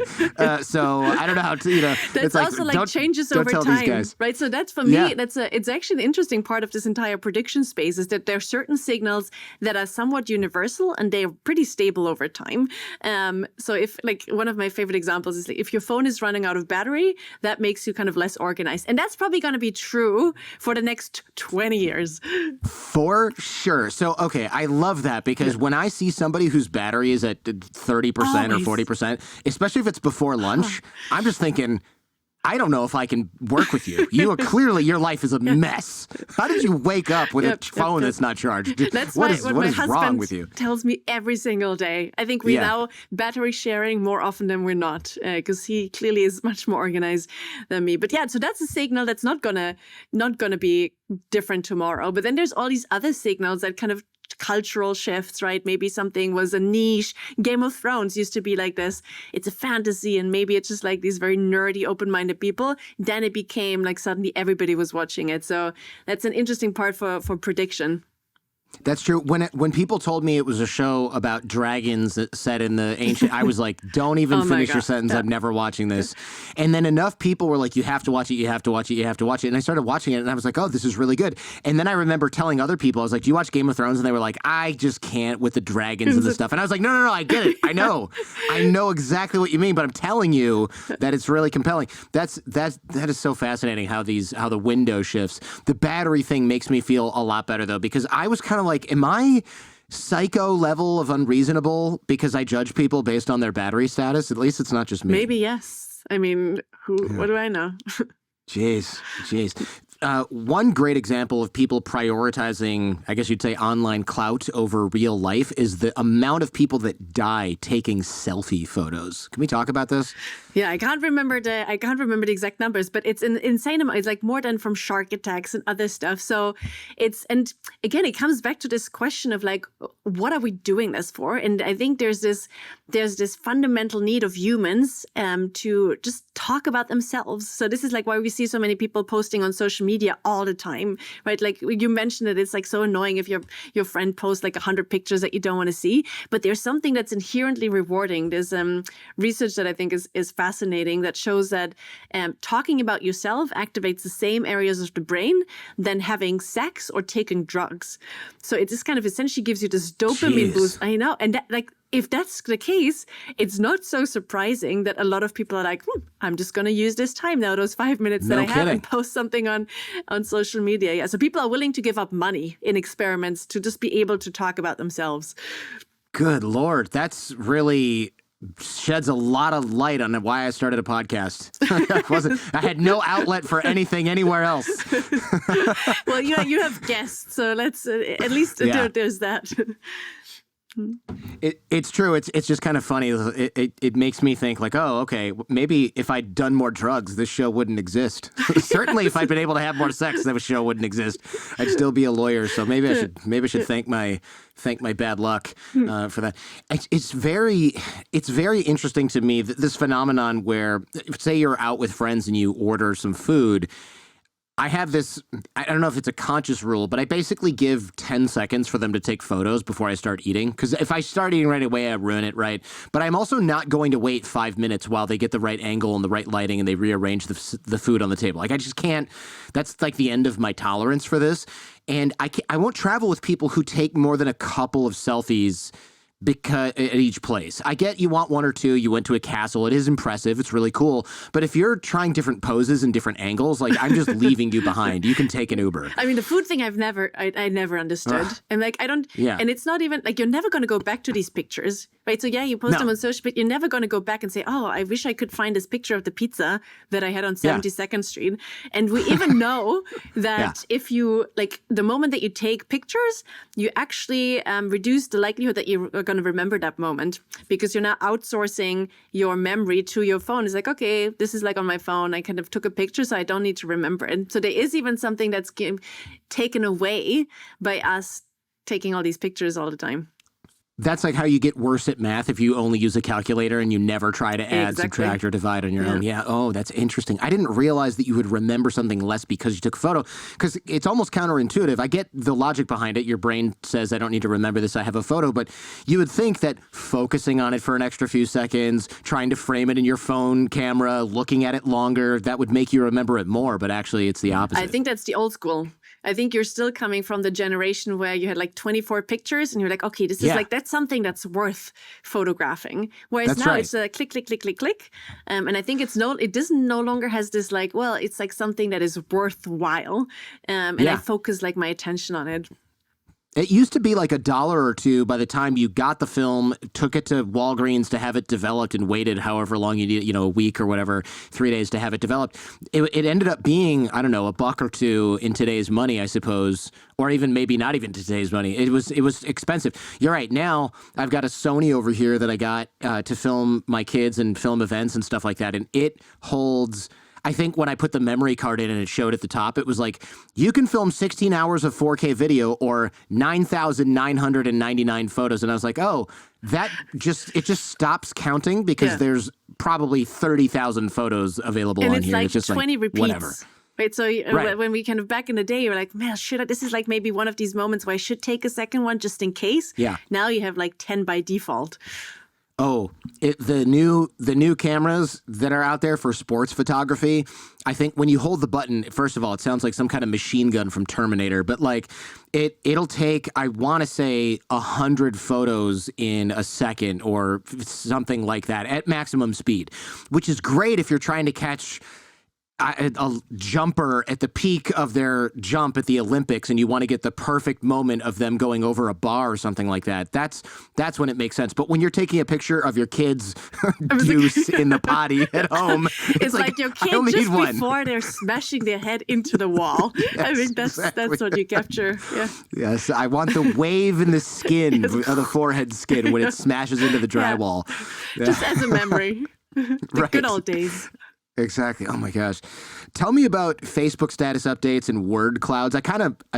So I don't know how to, That's it's also like changes over time, right? So that's for me. Yeah. It's actually the interesting part of this entire prediction space is that there are certain signals that are somewhat universal and they're pretty stable over time. So if like one of my favorite examples is like, if your phone is running out of battery, that makes you kind of less organized, and that's probably going to be true for the next 20 years. For sure. So, okay, I love that because when I see somebody whose battery is at 30% or 40%, especially if it's before lunch, I'm just thinking, I don't know if I can work with you. You are clearly, your life is a mess. How did you wake up with a phone that's not charged? That's what what is my wrong husband with you? tells me every single day. I think we're now battery sharing more often than we're not, because he clearly is much more organized than me. But yeah, so that's a signal that's not gonna be different tomorrow. But then there's all these other signals that kind of cultural shifts, right? Maybe something was a niche. Game of Thrones used to be like this. It's a fantasy, and maybe it's just like these very nerdy, open-minded people. Then it became like suddenly everybody was watching it. So that's an interesting part for prediction. That's true. When people told me it was a show about dragons set in the ancient, I was like, don't even finish your sentence. I'm never watching this. And then enough people were like, you have to watch it, you have to watch it, you have to watch it. And I started watching it and I was like, oh, this is really good. And then I remember telling other people, I was like, do you watch Game of Thrones? And they were like, I just can't with the dragons and the stuff. And I was like, no, I get it. I know exactly what you mean, but I'm telling you that it's really compelling. That is so fascinating how the window shifts. The battery thing makes me feel a lot better though, because I was kind of like, am I psycho level of unreasonable because I judge people based on their battery status? At least it's not just me. Maybe yes. I mean, what do I know? Jeez. One great example of people prioritizing, I guess you'd say, online clout over real life is the amount of people that die taking selfie photos. Can we talk about this? Yeah, I can't remember the exact numbers, but it's an insane amount. It's like more than from shark attacks and other stuff. So and again, it comes back to this question of like, what are we doing this for? And I think there's this fundamental need of humans to just talk about themselves. So this is like why we see so many people posting on social media all the time, right? Like you mentioned it, it's like so annoying if your friend posts like 100 pictures that you don't want to see. But there's something that's inherently rewarding. There's research that I think is fascinating that shows that talking about yourself activates the same areas of the brain than having sex or taking drugs. So it just kind of essentially gives you this dopamine boost. I know. And that, like, if that's the case, it's not so surprising that a lot of people are like, I'm just going to use this time now, those 5 minutes that I have, and post something on social media. Yeah. So people are willing to give up money in experiments to just be able to talk about themselves. Good Lord. That's really sheds a lot of light on why I started a podcast. I had no outlet for anything anywhere else. Well, you have guests, so let's at least there's that. It's true. It's just kind of funny. It makes me think like, oh, okay, maybe if I'd done more drugs, this show wouldn't exist. Certainly, if I'd been able to have more sex, this show wouldn't exist. I'd still be a lawyer. So maybe I should thank my bad luck for that. It's very interesting to me that this phenomenon where, say, you're out with friends and you order some food. I have this, I don't know if it's a conscious rule, but I basically give 10 seconds for them to take photos before I start eating. Because if I start eating right away, I ruin it, right? But I'm also not going to wait 5 minutes while they get the right angle and the right lighting and they rearrange the food on the table. Like, I just can't. That's like the end of my tolerance for this. And I won't travel with people who take more than a couple of selfies because at each place. I get you want one or two. You went to a castle. It is impressive. It's really cool. But if you're trying different poses and different angles, like, I'm just leaving you behind. You can take an Uber. I mean, the food thing I never understood. And like, I don't, and it's not even like, you're never going to go back to these pictures, right? So yeah, you post them on social, but you're never going to go back and say, oh, I wish I could find this picture of the pizza that I had on 72nd Street. And we even know that if you, like, the moment that you take pictures, you actually reduce the likelihood that you are going to remember that moment, because you're now outsourcing your memory to your phone. It's like, okay, this is like on my phone. I kind of took a picture, so I don't need to remember it. So there is even something that's taken away by us taking all these pictures all the time. That's like how you get worse at math if you only use a calculator and you never try to add, subtract, or divide on your own. Yeah. Oh, that's interesting. I didn't realize that you would remember something less because you took a photo, because it's almost counterintuitive. I get the logic behind it. Your brain says, I don't need to remember this. I have a photo. But you would think that focusing on it for an extra few seconds, trying to frame it in your phone camera, looking at it longer, that would make you remember it more. But actually, it's the opposite. I think that's the old school. I think you're still coming from the generation where you had like 24 pictures and you're like, okay, this is like, that's something that's worth photographing. Whereas now it's a click, click, click, click, click. And I think it doesn't no longer has this like, well, it's like something that is worthwhile. And I focus like my attention on it. It used to be like $1 or $2 by the time you got the film, took it to Walgreens to have it developed, and waited however long you need, a week or whatever, 3 days to have it developed. It ended up being, I don't know, $1 or $2 in today's money, I suppose, or even maybe not even today's money. It was expensive. You're right. Now I've got a Sony over here that I got to film my kids and film events and stuff like that, and it holds. I think when I put the memory card in and it showed at the top, it was like, you can film 16 hours of 4K video or 9,999 photos. And I was like, oh, it just stops counting because there's probably 30,000 photos available and on it's here. like It's just 20 like, repeats. whatever. Right. So when we kind of back in the day, you're like, man, this is like maybe one of these moments where I should take a second one just in case. Yeah. Now you have like 10 by default. Oh, the new cameras that are out there for sports photography, I think when you hold the button, first of all, it sounds like some kind of machine gun from Terminator, but like it'll take, I want to say 100 photos in a second or something like that at maximum speed, which is great if you're trying to catch a jumper at the peak of their jump at the Olympics and you want to get the perfect moment of them going over a bar or something like that. That's when it makes sense. But when you're taking a picture of your kids deuce in the potty at home, it's like your kid just before they're smashing their head into the wall. Yes, I think that's what you capture. Yeah. Yes, I want the wave in the skin of the forehead skin when it smashes into the drywall. Yeah. Just as a memory. The good old days. Exactly. Oh my gosh. Tell me about Facebook status updates and word clouds. I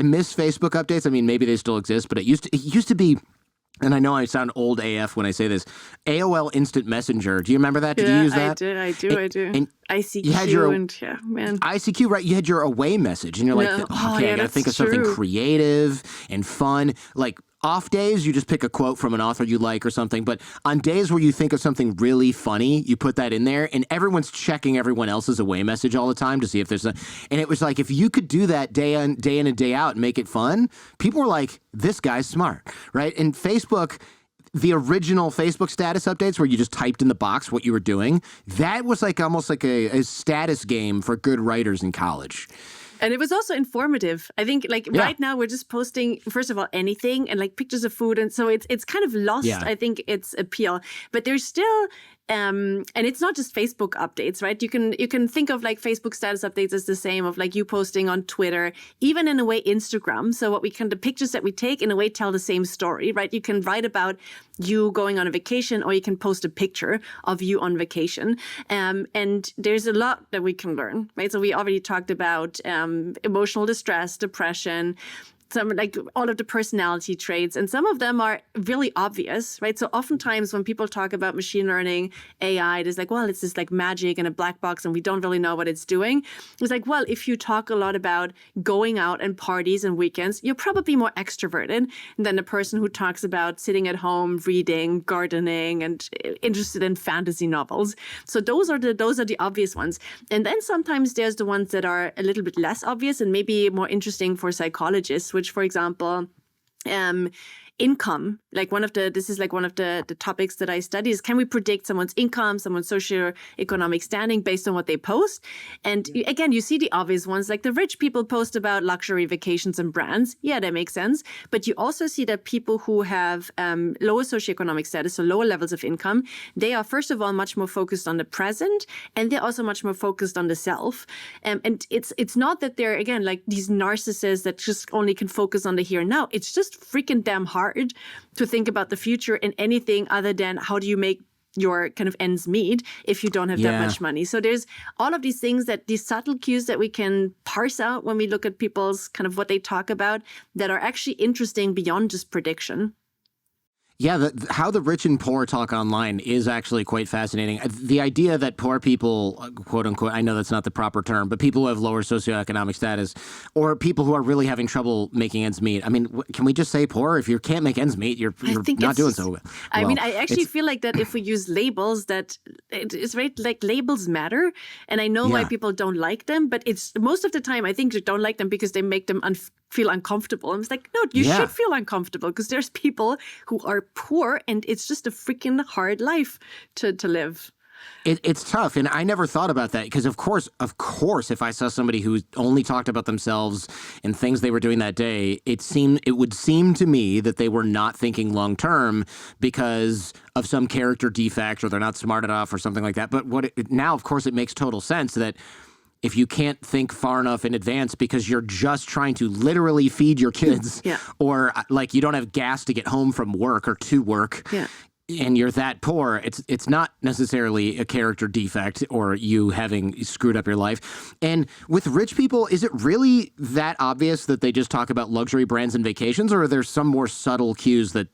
miss Facebook updates. I mean, maybe they still exist, but it used to be, and I know I sound old AF when I say this, AOL Instant Messenger. Do you remember that? Did you use that? I do. And ICQ man. ICQ, right? You had your away message and you're like, I got to think of something creative and fun. Like off days, you just pick a quote from an author you like or something. But on days where you think of something really funny, you put that in there and everyone's checking everyone else's away message all the time to see if there's and it was like, if you could do that day in and day out and make it fun, people were like, this guy's smart, right? And Facebook, the original Facebook status updates where you just typed in the box what you were doing, that was like almost like a status game for good writers in college. And it was also informative. I think right now we're just posting, first of all, anything and like pictures of food. And so it's kind of lost, I think, its appeal. But there's still, and it's not just Facebook updates, right? You can think of like Facebook status updates as the same of like you posting on Twitter, even in a way Instagram. So the pictures that we take in a way tell the same story, right? You can write about you going on a vacation or you can post a picture of you on vacation. And there's a lot that we can learn, right? So we already talked about emotional distress, depression, some like all of the personality traits, and some of them are really obvious, right? So oftentimes when people talk about machine learning, AI, there's like, well, it's just like magic and a black box and we don't really know what it's doing. It's like, well, if you talk a lot about going out and parties and weekends, you're probably more extroverted than the person who talks about sitting at home, reading, gardening, and interested in fantasy novels. So those are the obvious ones. And then sometimes there's the ones that are a little bit less obvious and maybe more interesting for psychologists, which, for example, income, this is one of the topics that I study is, can we predict someone's income, someone's socioeconomic standing based on what they post? And again, you see the obvious ones, like the rich people post about luxury vacations and brands. Yeah, that makes sense. But you also see that people who have lower socioeconomic status, so lower levels of income, they are first of all much more focused on the present, and they're also much more focused on the self. And it's not that they're, again, like these narcissists that just only can focus on the here and now. It's just freaking damn hard to think about the future in anything other than how do you make your kind of ends meet if you don't have that much money. So there's all of these things, that these subtle cues that we can parse out when we look at people's kind of what they talk about, that are actually interesting beyond just prediction. Yeah, how the rich and poor talk online is actually quite fascinating. The idea that poor people, quote unquote, I know that's not the proper term, but people who have lower socioeconomic status or people who are really having trouble making ends meet. I mean, can we just say poor? If you can't make ends meet, you're not doing so well. I mean, I actually feel like that if we use labels, that it's right, like labels matter. And I know why people don't like them, but it's most of the time I think they don't like them because they make them feel uncomfortable. And it's like, no, you should feel uncomfortable because there's people who are poor and it's just a freaking hard life to live. It's tough, and I never thought about that because, of course, if I saw somebody who only talked about themselves and things they were doing that day, it would seem to me that they were not thinking long term because of some character defect or they're not smart enough or something like that. But now, of course, it makes total sense that if you can't think far enough in advance because you're just trying to literally feed your kids, or like you don't have gas to get home from work or to work. Yeah. And you're that poor, it's not necessarily a character defect or you having screwed up your life. And with rich people, is it really that obvious that they just talk about luxury brands and vacations, or are there some more subtle cues that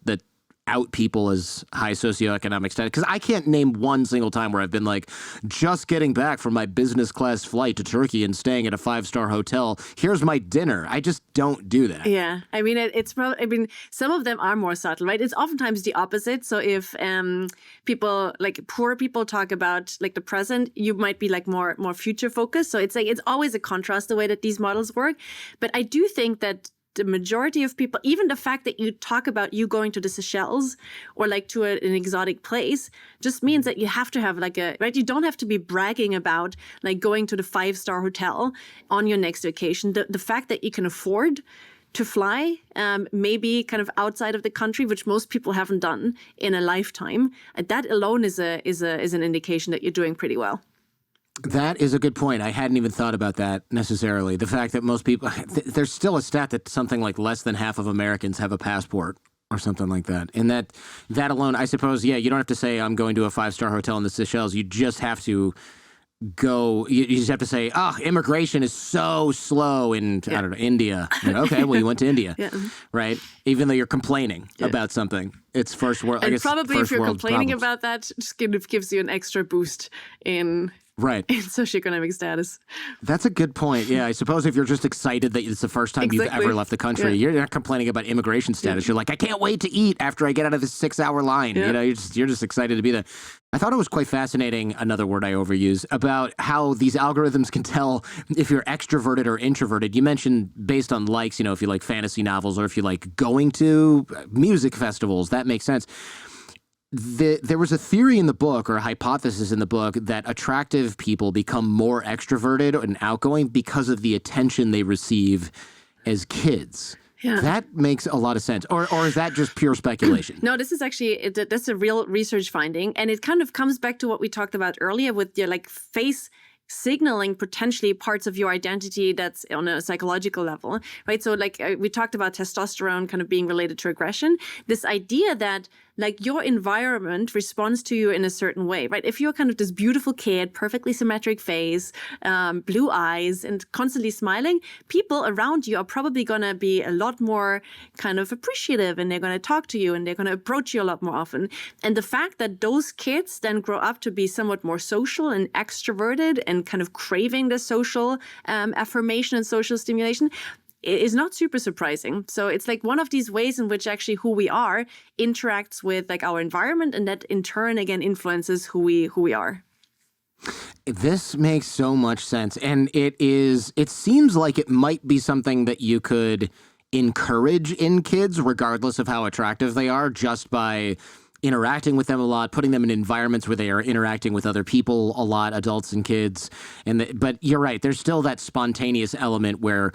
out people as high socioeconomic status? Because I can't name one single time where I've been like, just getting back from my business class flight to Turkey and staying at a 5-star hotel. Here's my dinner. I just don't do that. Yeah. I mean, it's probably, I mean, some of them are more subtle, right? It's oftentimes the opposite. So if people, like poor people talk about like the present, you might be like more future focused. So it's like, it's always a contrast the way that these models work. But I do think that the majority of people, even the fact that you talk about you going to the Seychelles or like to an exotic place just means that you have to have like right? You don't have to be bragging about like going to the 5-star hotel on your next vacation. The fact that you can afford to fly, maybe kind of outside of the country, which most people haven't done in a lifetime, that alone is an indication that you're doing pretty well. That is a good point. I hadn't even thought about that necessarily. The fact that most people, there's still a stat that something like less than half of Americans have a passport or something like that. And that alone, I suppose, you don't have to say I'm going to a 5-star hotel in the Seychelles. You just have to go, you just have to say, immigration is so slow in, I don't know, India. Okay, well, you went to India, right? Even though you're complaining about something. It's first world. And probably if you're complaining about that, it just kind of gives you an extra boost in socioeconomic status. That's a good point. Yeah, I suppose if you're just excited that it's the first time you've ever left the country, you're not complaining about immigration status. You're like, I can't wait to eat after I get out of this 6-hour line. You're just excited to be there. I thought it was quite fascinating, another word I overuse, about how these algorithms can tell if you're extroverted or introverted. You mentioned based on likes, if you like fantasy novels or if you like going to music festivals, that makes sense. There was a theory in the book or a hypothesis in the book that attractive people become more extroverted and outgoing because of the attention they receive as kids. Yeah. That makes a lot of sense. Or is that just pure speculation? No, this is actually, that's a real research finding. And it kind of comes back to what we talked about earlier with your like face signaling potentially parts of your identity that's on a psychological level, right? So like we talked about testosterone kind of being related to aggression. This idea that like your environment responds to you in a certain way, right? If you're kind of this beautiful kid, perfectly symmetric face, blue eyes, and constantly smiling, people around you are probably going to be a lot more kind of appreciative, and they're going to talk to you and they're going to approach you a lot more often. And the fact that those kids then grow up to be somewhat more social and extroverted and kind of craving the social affirmation and social stimulation is not super surprising. So it's like one of these ways in which actually who we are interacts with like our environment, and that in turn again influences who we are. This makes so much sense. And it seems like it might be something that you could encourage in kids regardless of how attractive they are, just by interacting with them a lot, putting them in environments where they are interacting with other people a lot, adults and kids. But you're right, there's still that spontaneous element where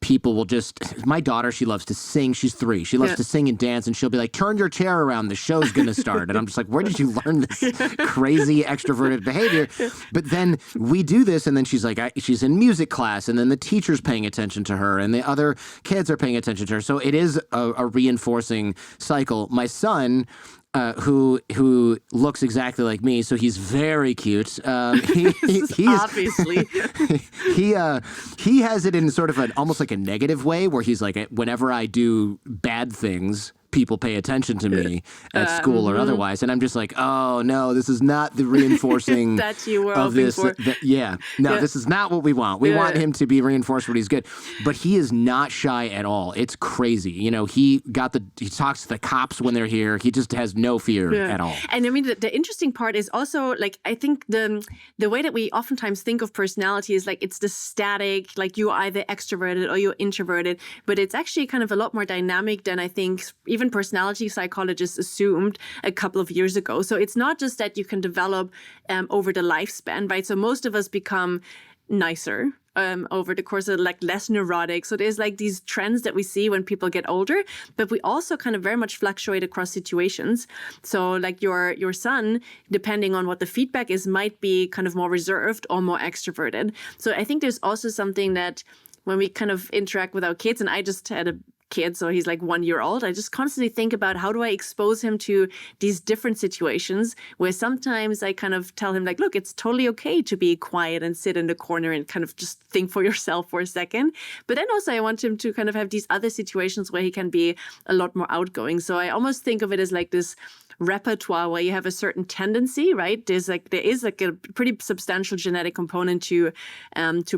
people will just, my daughter, she loves to sing. She's 3. She loves to sing and dance, and she'll be like, turn your chair around, the show's going to start. And I'm just like, where did you learn this crazy extroverted behavior? But then we do this, and then she's like, she's in music class, and then the teacher's paying attention to her, and the other kids are paying attention to her. So it is a reinforcing cycle. My son, who looks exactly like me, so he's very cute. He's obviously he has it in sort of an almost like a negative way, where he's like, whenever I do bad things, people pay attention to me at school or otherwise, and I'm just like, oh no, this is not the reinforcing that you were of hoping this. for. This is not what we want. We want him to be reinforced when he's good, but he is not shy at all. It's crazy. He talks to the cops when they're here. He just has no fear at all. And I mean, the interesting part is also like, I think the way that we oftentimes think of personality is like it's the static, like you're either extroverted or you're introverted, but it's actually kind of a lot more dynamic than I think even even personality psychologists assumed a couple of years ago. So it's not just that you can develop over the lifespan, right? So most of us become nicer over the course of less neurotic. So there's these trends that we see when people get older, but we also kind of very much fluctuate across situations. So your son, depending on what the feedback is, might be kind of more reserved or more extroverted. So I think there's also something that when we kind of interact with our kids, and I just had a kid, so he's 1 year old, I just constantly think about how do I expose him to these different situations where sometimes I kind of tell him look, it's totally okay to be quiet and sit in the corner and kind of just think for yourself for a second. But then also I want him to kind of have these other situations where he can be a lot more outgoing. So I almost think of it as this repertoire where you have a certain tendency, right? There is a pretty substantial genetic component to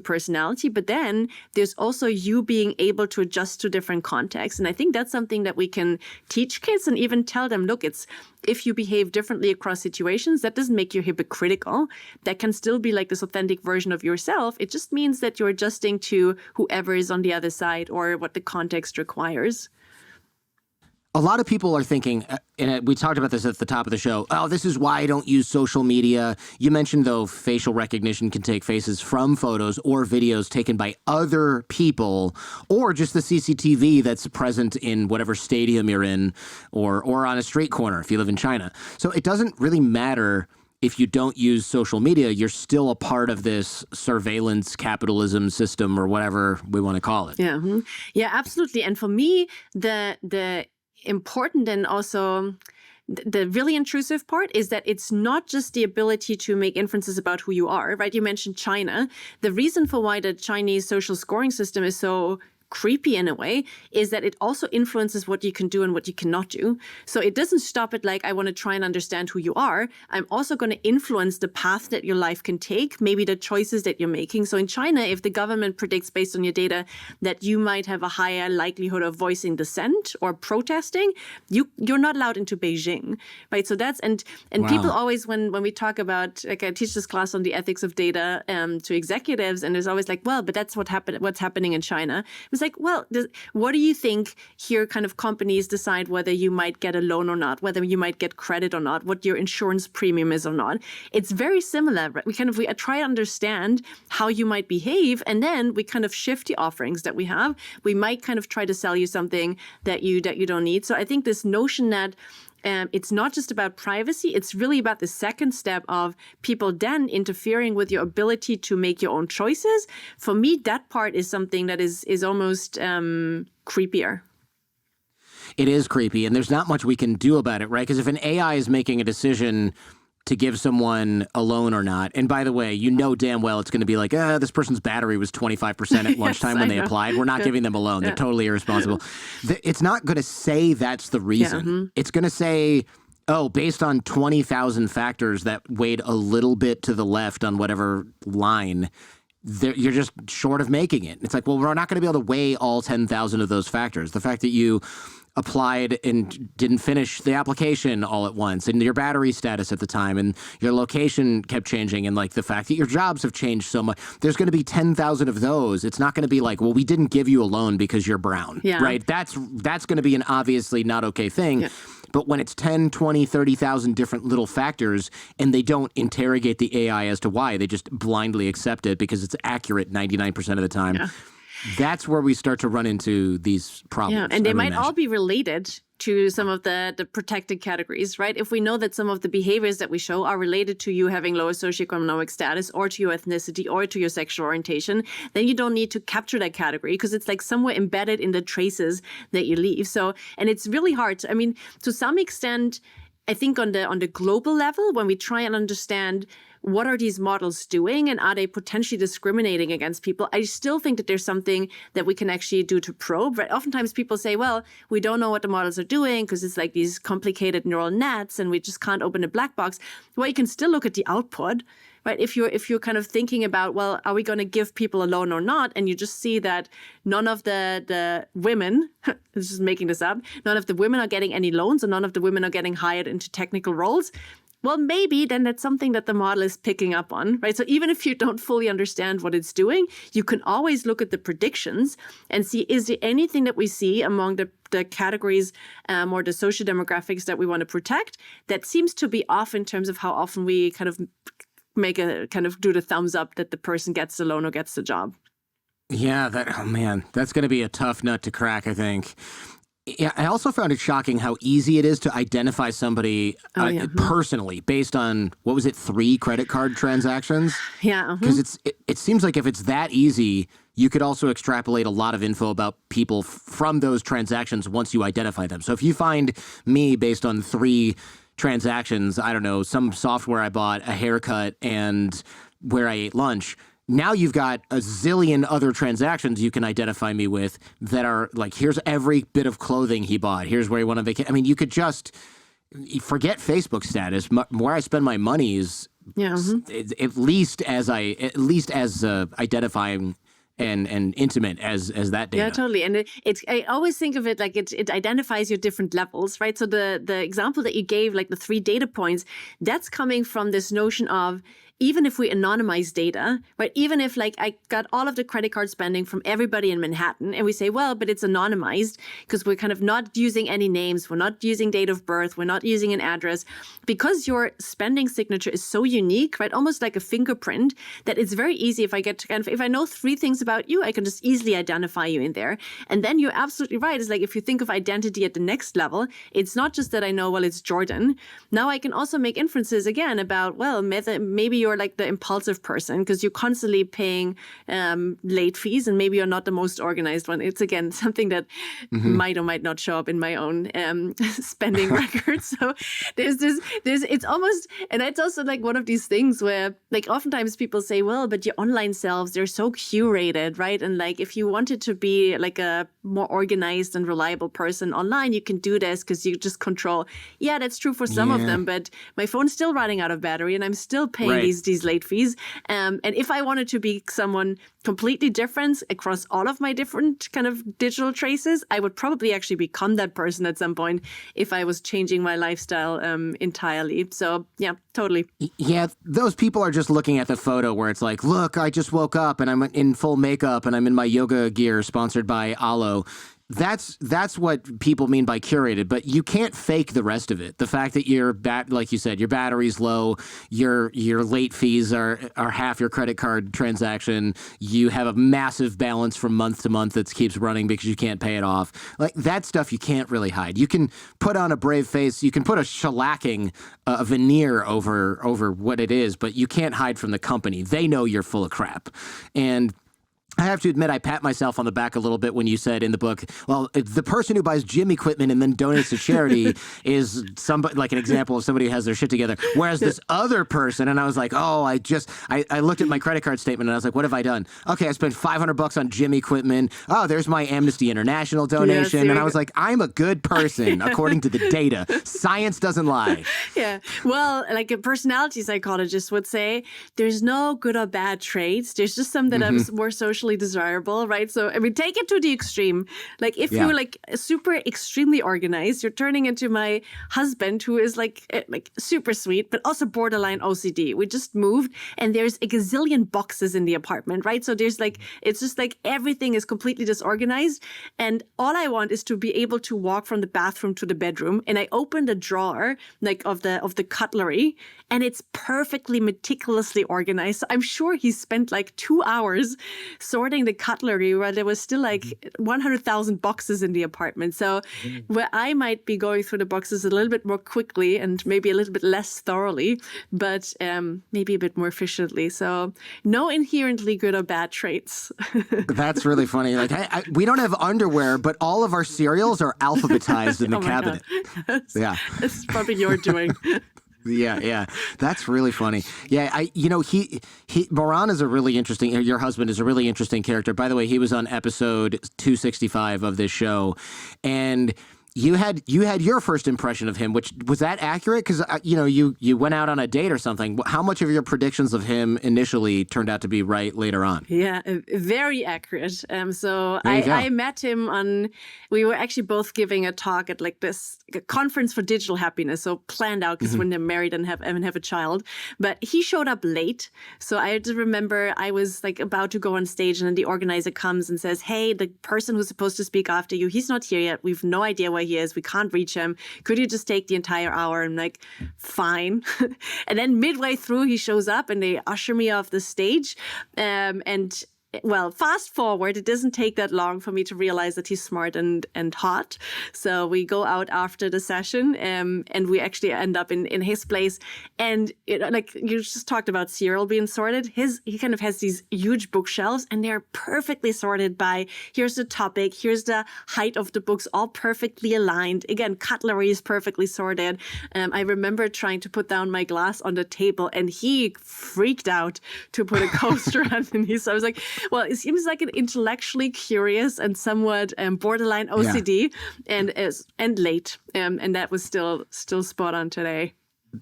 personality, but then there's also you being able to adjust to different contexts. And I think that's something that we can teach kids and even tell them, look, if you behave differently across situations, that doesn't make you hypocritical. That can still be this authentic version of yourself. It just means that you're adjusting to whoever is on the other side or what the context requires. A lot of people are thinking, and we talked about this at the top of the show, oh, this is why I don't use social media. You mentioned, though, facial recognition can take faces from photos or videos taken by other people, or just the CCTV that's present in whatever stadium you're in, or on a street corner if you live in China. So it doesn't really matter if you don't use social media. You're still a part of this surveillance capitalism system, or whatever we want to call it. Yeah, yeah, absolutely. And for me, the important and also the really intrusive part is that it's not just the ability to make inferences about who you are, right? You mentioned China. The reason for why the Chinese social scoring system is so creepy in a way is that it also influences what you can do and what you cannot do. So it doesn't stop at I want to try and understand who you are. I'm also going to influence the path that your life can take, maybe the choices that you're making. So in China, if the government predicts based on your data that you might have a higher likelihood of voicing dissent or protesting, you're not allowed into Beijing, right? So that's, and wow. People always, when we talk about, I teach this class on the ethics of data to executives, and there's always well, but that's what's happening in China. It's well, what do you think here kind of companies decide whether you might get a loan or not, whether you might get credit or not, what your insurance premium is or not? It's very similar. Right? We try to understand how you might behave, and then we kind of shift the offerings that we have. We might kind of try to sell you something that you don't need. So I think this notion that it's not just about privacy. It's really about the second step of people then interfering with your ability to make your own choices. For me, that part is something that is almost creepier. It is creepy, and there's not much we can do about it, right? Because if an AI is making a decision to give someone a loan or not, and by the way, you know damn well it's going to be this person's battery was 25% at lunchtime when they applied. We're not giving them a loan. They're totally irresponsible. It's not going to say that's the reason. Yeah. Mm-hmm. It's going to say, oh, based on 20,000 factors that weighed a little bit to the left on whatever line, you're just short of making it. It's well, we're not going to be able to weigh all 10,000 of those factors. The fact that you applied and didn't finish the application all at once, and your battery status at the time, and your location kept changing, and the fact that your jobs have changed so much, there's going to be 10,000 of those. It's not going to be well, we didn't give you a loan because you're brown, right? That's going to be an obviously not okay thing. Yeah. But when it's 10, 20, 30,000 different little factors, and they don't interrogate the AI as to why, they just blindly accept it because it's accurate 99% of the time. Yeah. That's where we start to run into these problems. Yeah, and they might all be related to some of the protected categories, right? If we know that some of the behaviors that we show are related to you having lower socioeconomic status or to your ethnicity or to your sexual orientation, then you don't need to capture that category because it's somewhere embedded in the traces that you leave. So, and it's really hard. To some extent, I think on the global level, when we try and understand what are these models doing and are they potentially discriminating against people, I still think that there's something that we can actually do to probe. Right? Oftentimes people say, well, we don't know what the models are doing because it's these complicated neural nets and we just can't open a black box. Well, you can still look at the output. Right? If you're kind of thinking about, well, are we going to give people a loan or not? And you just see that none of the women, just making this up, none of the women are getting any loans and none of the women are getting hired into technical roles. well, maybe then that's something that the model is picking up on, right? So even if you don't fully understand what it's doing, you can always look at the predictions and see, is there anything that we see among the categories or the social demographics that we want to protect that seems to be off in terms of how often we kind of do the thumbs up that the person gets the loan or gets the job. Yeah, that's going to be a tough nut to crack, I think. Yeah, I also found it shocking how easy it is to identify somebody personally based on, 3 credit card transactions? Yeah. Because it seems like if it's that easy, you could also extrapolate a lot of info about people from those transactions once you identify them. So if you find me based on 3 transactions, I don't know, some software I bought, a haircut, and where I ate lunch, now you've got a zillion other transactions you can identify me with that are like, here's every bit of clothing he bought. Here's where he went on vacation. I mean, you could just forget Facebook status. Where I spend my money is at least as identifying and intimate as that data. Yeah, totally. And I always think of it like it identifies your different levels, right? So the example that you gave, like the 3 data points, that's coming from this notion of, even if we anonymize data, right? Even if like I got all of the credit card spending from everybody in Manhattan and we say, well, but it's anonymized because we're kind of not using any names. We're not using date of birth. We're not using an address, because your spending signature is so unique, right? Almost like a fingerprint, that it's very easy. If I know 3 things about you, I can just easily identify you in there. And then you're absolutely right. It's like, if you think of identity at the next level, it's not just that I know, well, it's Jordan. Now I can also make inferences again about, well, maybe you're like the impulsive person because you're constantly paying late fees, and maybe you're not the most organized one. It's again something that might or might not show up in my own spending records. So it's almost, and it's also like one of these things where like oftentimes people say, well, but your online selves, they're so curated, right? And like if you wanted to be like a more organized and reliable person online, you can do this because you just control. Yeah, that's true for some of them, but my phone's still running out of battery and I'm still paying these late fees. And if I wanted to be someone completely different across all of my different kind of digital traces, I would probably actually become that person at some point if I was changing my lifestyle entirely. So yeah, totally. Yeah, those people are just looking at the photo where it's like, look, I just woke up and I'm in full makeup and I'm in my yoga gear sponsored by Alo. That's what people mean by curated, but you can't fake the rest of it. The fact that like you said, your battery's low, your late fees are half your credit card transaction, you have a massive balance from month to month that keeps running because you can't pay it off. Like that stuff you can't really hide. You can put on a brave face, you can put a shellacking veneer over what it is, but you can't hide from the company. They know you're full of crap. And I have to admit, I pat myself on the back a little bit when you said in the book, well, the person who buys gym equipment and then donates to charity is somebody, like an example of somebody who has their shit together. Whereas this other person, and I was like, oh, I looked at my credit card statement and I was like, what have I done? Okay, I spent $500 on gym equipment. Oh, there's my Amnesty International donation. Yes, and I was like, I'm a good person according to the data. Science doesn't lie. Yeah. Well, like a personality psychologist would say, there's no good or bad traits. There's just some that are more socially desirable, right? So, I mean, take it to the extreme. Like if you're like super extremely organized, you're turning into my husband who is like super sweet, but also borderline OCD. We just moved and there's a gazillion boxes in the apartment, right? So there's like, it's just like everything is completely disorganized. And all I want is to be able to walk from the bathroom to the bedroom. And I open the drawer like of the cutlery and it's perfectly meticulously organized. So I'm sure he spent like 2 hours sorting the cutlery where there was still like 100,000 boxes in the apartment. So where I might be going through the boxes a little bit more quickly and maybe a little bit less thoroughly, but maybe a bit more efficiently. So no inherently good or bad traits. That's really funny. Like we don't have underwear, but all of our cereals are alphabetized in the cabinet. That's probably your doing. Yeah. That's really funny. Yeah, Moran is a really interesting, your husband is a really interesting character. By the way, he was on episode 265 of this show. And you had your first impression of him, which was that accurate? Because you went out on a date or something. How much of your predictions of him initially turned out to be right later on? Yeah, very accurate. So There you go. I met him we were actually both giving a talk at like this conference for digital happiness. So planned out because when they're married and have a child. But he showed up late. So I just remember I was like about to go on stage, and then the organizer comes and says, "Hey, the person who's supposed to speak after you, he's not here yet. We've no idea where he is. We can't reach him. Could you just take the entire hour?" I'm like, fine. And then midway through, he shows up and they usher me off the stage. Well, fast forward, it doesn't take that long for me to realize that he's smart and hot. So we go out after the session, and we actually end up in his place. And like you just talked about cereal being sorted, he kind of has these huge bookshelves, and they're perfectly sorted by here's the topic, here's the height of the books, all perfectly aligned. Again, cutlery is perfectly sorted. I remember trying to put down my glass on the table, and he freaked out to put a coaster underneath. So I was like, well, it seems like an intellectually curious and somewhat borderline OCD, and late, and that was still spot on today.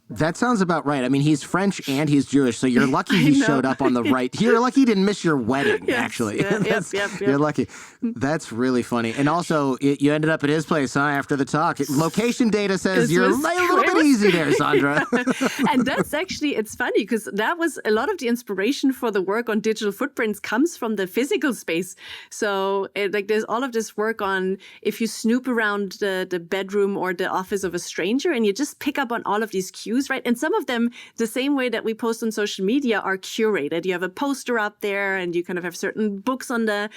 That sounds about right. I mean, he's French and he's Jewish, so you're lucky he showed up on the right. You're lucky he didn't miss your wedding, actually. Yeah, yep. You're lucky. That's really funny. And also, you ended up at his place, huh, after the talk. Location data says you're a little bit easy there, Sandra. And that's actually, it's funny because that was a lot of the inspiration for the work on digital footprints comes from the physical space. So there's all of this work on if you snoop around the bedroom or the office of a stranger and you just pick up on all of these cues, right? And some of them, the same way that we post on social media, are curated. You have a poster up there, and you kind of have certain books on the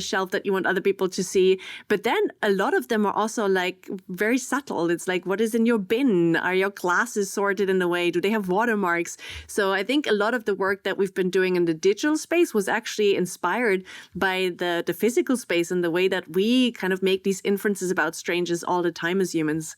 shelf that you want other people to see. But then a lot of them are also like very subtle. It's like, what is in your bin? Are your glasses sorted in a way? Do they have watermarks? So I think a lot of the work that we've been doing in the digital space was actually inspired by the physical space and the way that we kind of make these inferences about strangers all the time as humans.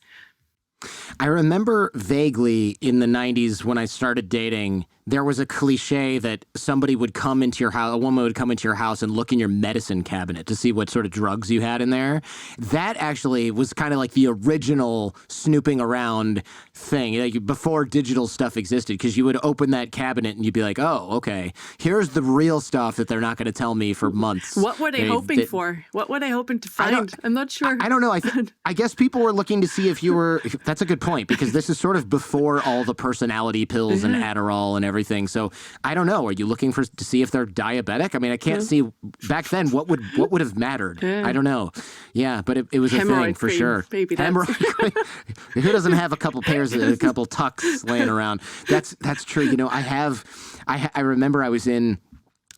I remember vaguely in the 90s when I started dating, there was a cliche that somebody would come into your house, a woman would come into your house and look in your medicine cabinet to see what sort of drugs you had in there. That actually was kind of like the original snooping around thing, like before digital stuff existed, because you would open that cabinet and you'd be like, oh, okay, here's the real stuff that they're not going to tell me for months. What were they hoping for? What were they hoping to find? I'm not sure. I don't know. I guess people were looking to see if you were, that's a good point, because this is sort of before all the personality pills and Adderall and everything. So I don't know. Are you looking to see if they're diabetic? I mean, I can't see back then what would have mattered. I don't know. Yeah, but it was a thing for sure. Baby, Who doesn't have a couple tucks laying around? That's true. You know, I remember I was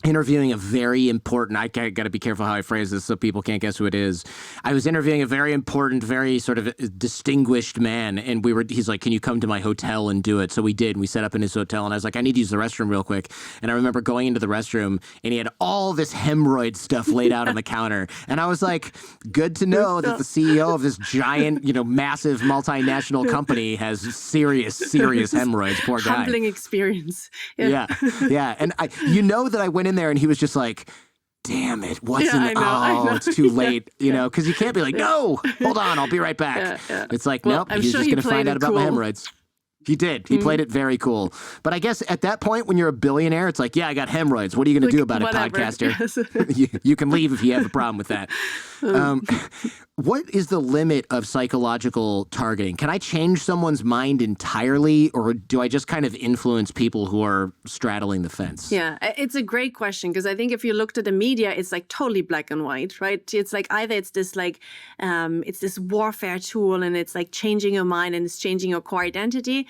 interviewing a very important, I got to be careful how I phrase this so people can't guess who it is. I was interviewing a very important, very sort of distinguished man, and he's like, can you come to my hotel and do it? So we did, and we set up in his hotel, and I was like, I need to use the restroom real quick. And I remember going into the restroom, and he had all this hemorrhoid stuff laid out on the counter. And I was like, good to know that the CEO of this giant, massive multinational company has serious hemorrhoids. Poor guy. Humbling experience. Yeah. And that I went in there and he was just like, damn it, it's too late, because you can't be like, no, hold on, I'll be right back. It's like, nope, he's just going to find out about my hemorrhoids. He did. He played it very cool. But I guess at that point, when you're a billionaire, it's like, yeah, I got hemorrhoids. What are you going to do about it, podcaster? Yes. you can leave if you have a problem with that. What is the limit of psychological targeting? Can I change someone's mind entirely, or do I just kind of influence people who are straddling the fence? Yeah, it's a great question, because I think if you looked at the media, it's like totally black and white, right? It's like either it's this it's this warfare tool, and it's like changing your mind and it's changing your core identity.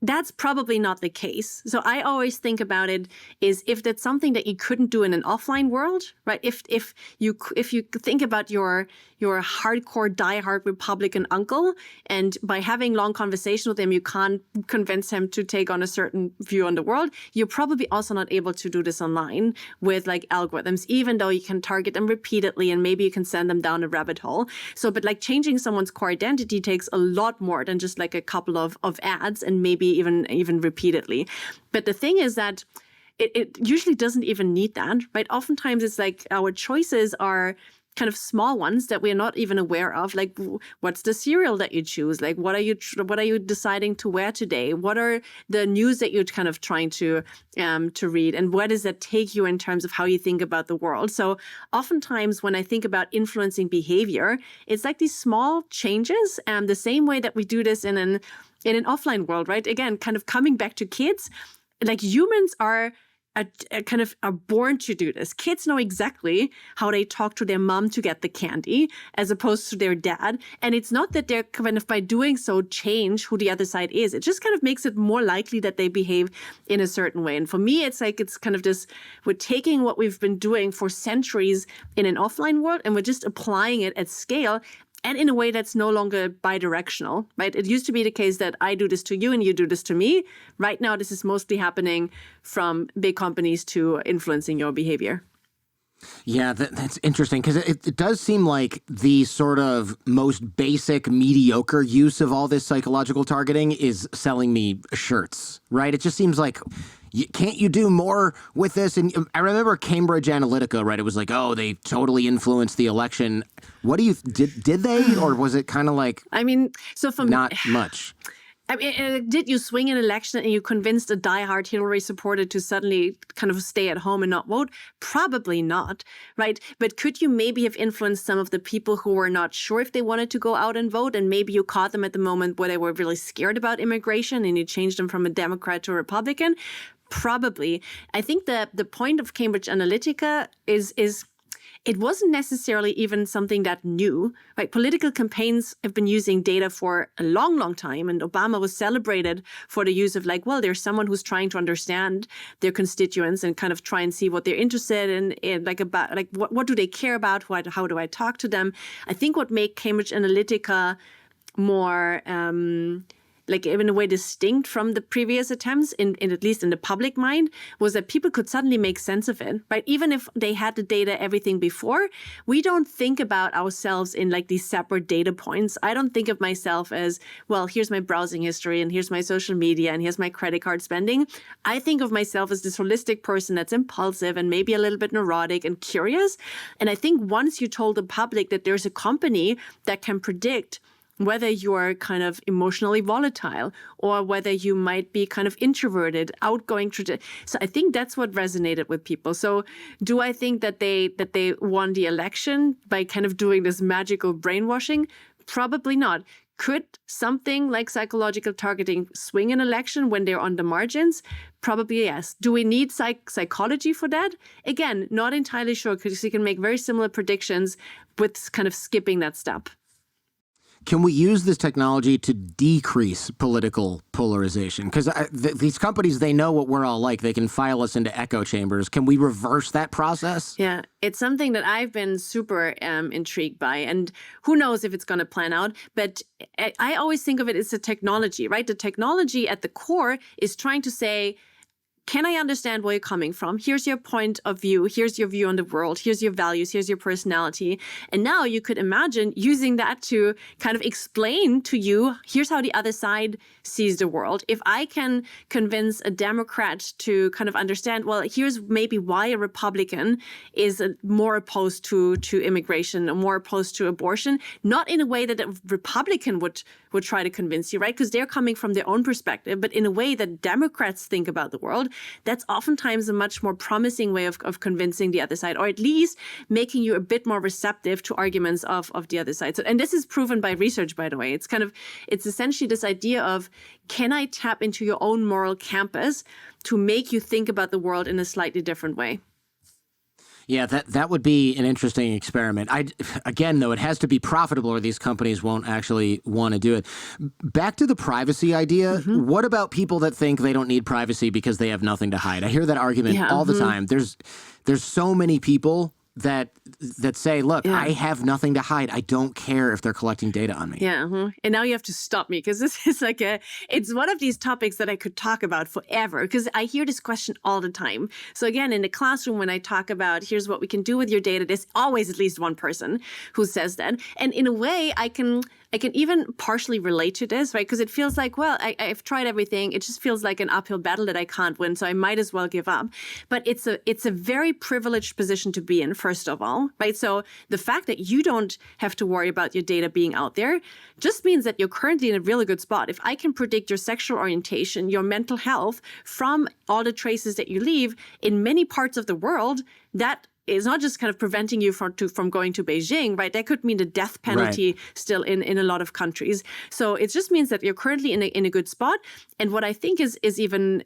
That's probably not the case. So I always think about it is if that's something that you couldn't do in an offline world, right? If you think about your hardcore diehard Republican uncle, and by having long conversation with him, you can't convince him to take on a certain view on the world, you're probably also not able to do this online with like algorithms, even though you can target them repeatedly and maybe you can send them down a rabbit hole. So, but like changing someone's core identity takes a lot more than just like a couple of ads and maybe even repeatedly. But the thing is that it usually doesn't even need that, right? Oftentimes it's like our choices are kind of small ones that we're not even aware of, like what's the cereal that you choose, like what are you deciding to wear today, what are the news that you're kind of trying to read, and where does that take you in terms of how you think about the world. So oftentimes when I think about influencing behavior, it's like these small changes, the same way that we do this in an offline world, right? Again, kind of coming back to kids, like humans are born to do this. Kids know exactly how they talk to their mom to get the candy as opposed to their dad. And it's not that they're kind of by doing so change who the other side is. It just kind of makes it more likely that they behave in a certain way. And for me, it's like it's kind of this, we're taking what we've been doing for centuries in an offline world and we're just applying it at scale. And in a way that's no longer bidirectional, right? It used to be the case that I do this to you and you do this to me. Right now, this is mostly happening from big companies to influencing your behavior. Yeah, that's interesting because it does seem like the sort of most basic, mediocre use of all this psychological targeting is selling me shirts, right? It just seems like, can't you do more with this? And I remember Cambridge Analytica, right? It was like, oh, they totally influenced the election. What do you, did they? Or was it kind of like, not much? I mean, did you swing an election and you convinced a diehard Hillary supporter to suddenly kind of stay at home and not vote? Probably not, right? But could you maybe have influenced some of the people who were not sure if they wanted to go out and vote, and maybe you caught them at the moment where they were really scared about immigration and you changed them from a Democrat to a Republican? Probably. I think the point of Cambridge Analytica is it wasn't necessarily even something that new, right? Political campaigns have been using data for a long, long time. And Obama was celebrated for the use of like, well, there's someone who's trying to understand their constituents and kind of try and see what they're interested in like about, like what do they care about? How do I talk to them? I think what made Cambridge Analytica more, like in a way distinct from the previous attempts, in at least in the public mind, was that people could suddenly make sense of it, right? Even if they had the data, everything before, we don't think about ourselves in like these separate data points. I don't think of myself as, well, here's my browsing history and here's my social media and here's my credit card spending. I think of myself as this holistic person that's impulsive and maybe a little bit neurotic and curious. And I think once you told the public that there's a company that can predict whether you're kind of emotionally volatile or whether you might be kind of introverted, outgoing. So I think that's what resonated with people. So do I think that they won the election by kind of doing this magical brainwashing? Probably not. Could something like psychological targeting swing an election when they're on the margins? Probably yes. Do we need psychology for that? Again, not entirely sure, because you can make very similar predictions with kind of skipping that step. Can we use this technology to decrease political polarization? Because these companies, they know what we're all like. They can file us into echo chambers. Can we reverse that process? Yeah, it's something that I've been super intrigued by. And who knows if it's going to plan out. But I always think of it as a technology, right? The technology at the core is trying to say, can I understand where you're coming from? Here's your point of view. Here's your view on the world. Here's your values. Here's your personality. And now you could imagine using that to kind of explain to you, here's how the other side sees the world. If I can convince a Democrat to kind of understand, well, here's maybe why a Republican is more opposed to immigration, or more opposed to abortion, not in a way that a Republican would try to convince you, right? Because they're coming from their own perspective, but in a way that Democrats think about the world. That's oftentimes a much more promising way of convincing the other side, or at least making you a bit more receptive to arguments of the other side. So, and this is proven by research, by the way. It's essentially this idea of, can I tap into your own moral campus to make you think about the world in a slightly different way? Yeah, that would be an interesting experiment. Again, though, it has to be profitable or these companies won't actually want to do it. Back to the privacy idea. Mm-hmm. What about people that think they don't need privacy because they have nothing to hide? I hear that argument all the time. There's so many people that say, look, I have nothing to hide. I don't care if they're collecting data on me. Yeah. And now you have to stop me, because this is like it's one of these topics that I could talk about forever, because I hear this question all the time. So again, in the classroom, when I talk about here's what we can do with your data, there's always at least one person who says that. And in a way, I can I can even partially relate to this, right? Because it feels like, well, I've tried everything. It just feels like an uphill battle that I can't win, so I might as well give up. But it's a very privileged position to be in, first of all, right? So the fact that you don't have to worry about your data being out there just means that you're currently in a really good spot. If I can predict your sexual orientation, your mental health from all the traces that you leave in many parts of the world, that is not just kind of preventing you from going to Beijing, right? That could mean the death penalty still in a lot of countries. So it just means that you're currently in a good spot. And what I think is even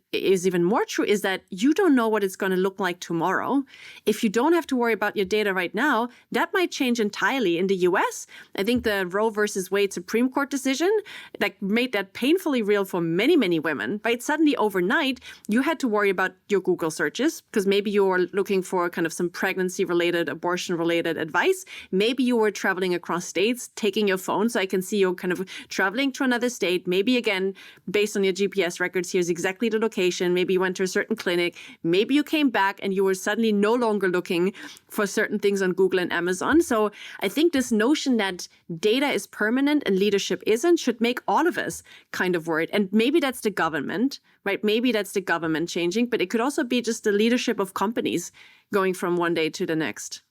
more true is that you don't know what it's going to look like tomorrow. If you don't have to worry about your data right now, that might change entirely. In the US, I think the Roe versus Wade Supreme Court decision like made that painfully real for many, many women, right? Suddenly overnight, you had to worry about your Google searches because maybe you were looking for kind of some pregnancy-related, abortion-related advice. Maybe you were traveling across states, taking your phone, so I can see you kind of traveling to another state. Maybe, again, based on your GPS records, here's exactly the location. Maybe you went to a certain clinic. Maybe you came back and you were suddenly no longer looking for certain things on Google and Amazon. So I think this notion that data is permanent and leadership isn't should make all of us kind of worried. And maybe that's the government, right? Maybe that's the government changing, but it could also be just the leadership of companies going from one day to the next.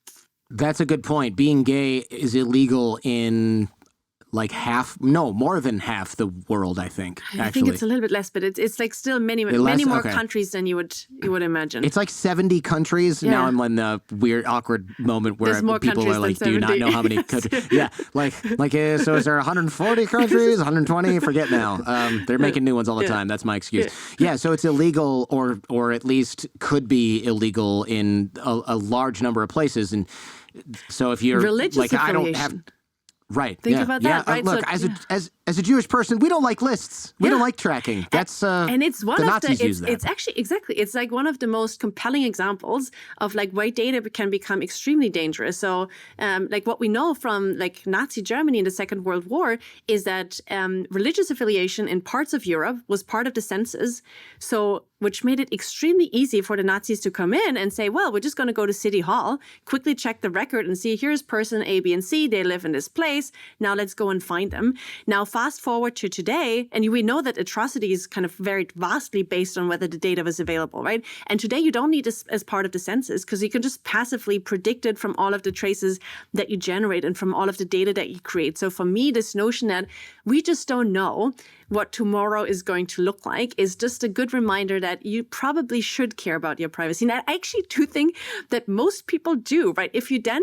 That's a good point. Being gay is illegal in like more than half the world, I think. I think it's a little bit less, but it's like still many more countries than you would imagine. It's like 70 countries. Yeah. Now I'm in the weird, awkward moment where people are like, do you not know how many countries? Yeah. So is there 140 countries, 120? Forget now. They're making new ones all the time. That's my excuse. Yeah. So it's illegal or at least could be illegal in a large number of places. And so if you're religious like, affiliation. I don't have... Right. Think about that. Right? Look, as a Jewish person, we don't like lists. We don't like tracking. That's and it's one the of Nazis the. use that. It's actually exactly. It's like one of the most compelling examples of like why data can become extremely dangerous. So, like what we know from like Nazi Germany in the Second World War is that religious affiliation in parts of Europe was part of the census. So, which made it extremely easy for the Nazis to come in and say, well, we're just going to go to City Hall, quickly check the record and see here's person A, B, and C. They live in this place. Now let's go and find them. Now, fast forward to today, and we know that atrocities kind of varied vastly based on whether the data was available, right? And today you don't need this as part of the census because you can just passively predict it from all of the traces that you generate and from all of the data that you create. So for me, this notion that we just don't know what tomorrow is going to look like is just a good reminder that you probably should care about your privacy. And I actually do think that most people do, right? If you then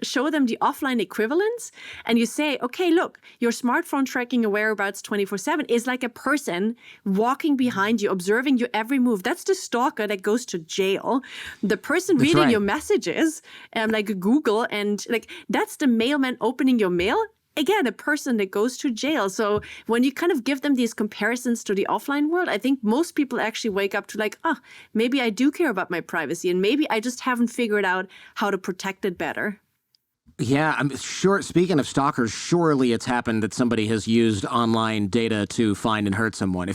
show them the offline equivalents and you say, okay, look, your smartphone tracking your whereabouts 24/7 is like a person walking behind you, observing your every move. That's the stalker that goes to jail. The person reading your messages, like Google, and like that's the mailman opening your mail. Again, a person that goes to jail. So when you kind of give them these comparisons to the offline world, I think most people actually wake up to like, maybe I do care about my privacy and maybe I just haven't figured out how to protect it better. Yeah, I'm sure. Speaking of stalkers, surely it's happened that somebody has used online data to find and hurt someone.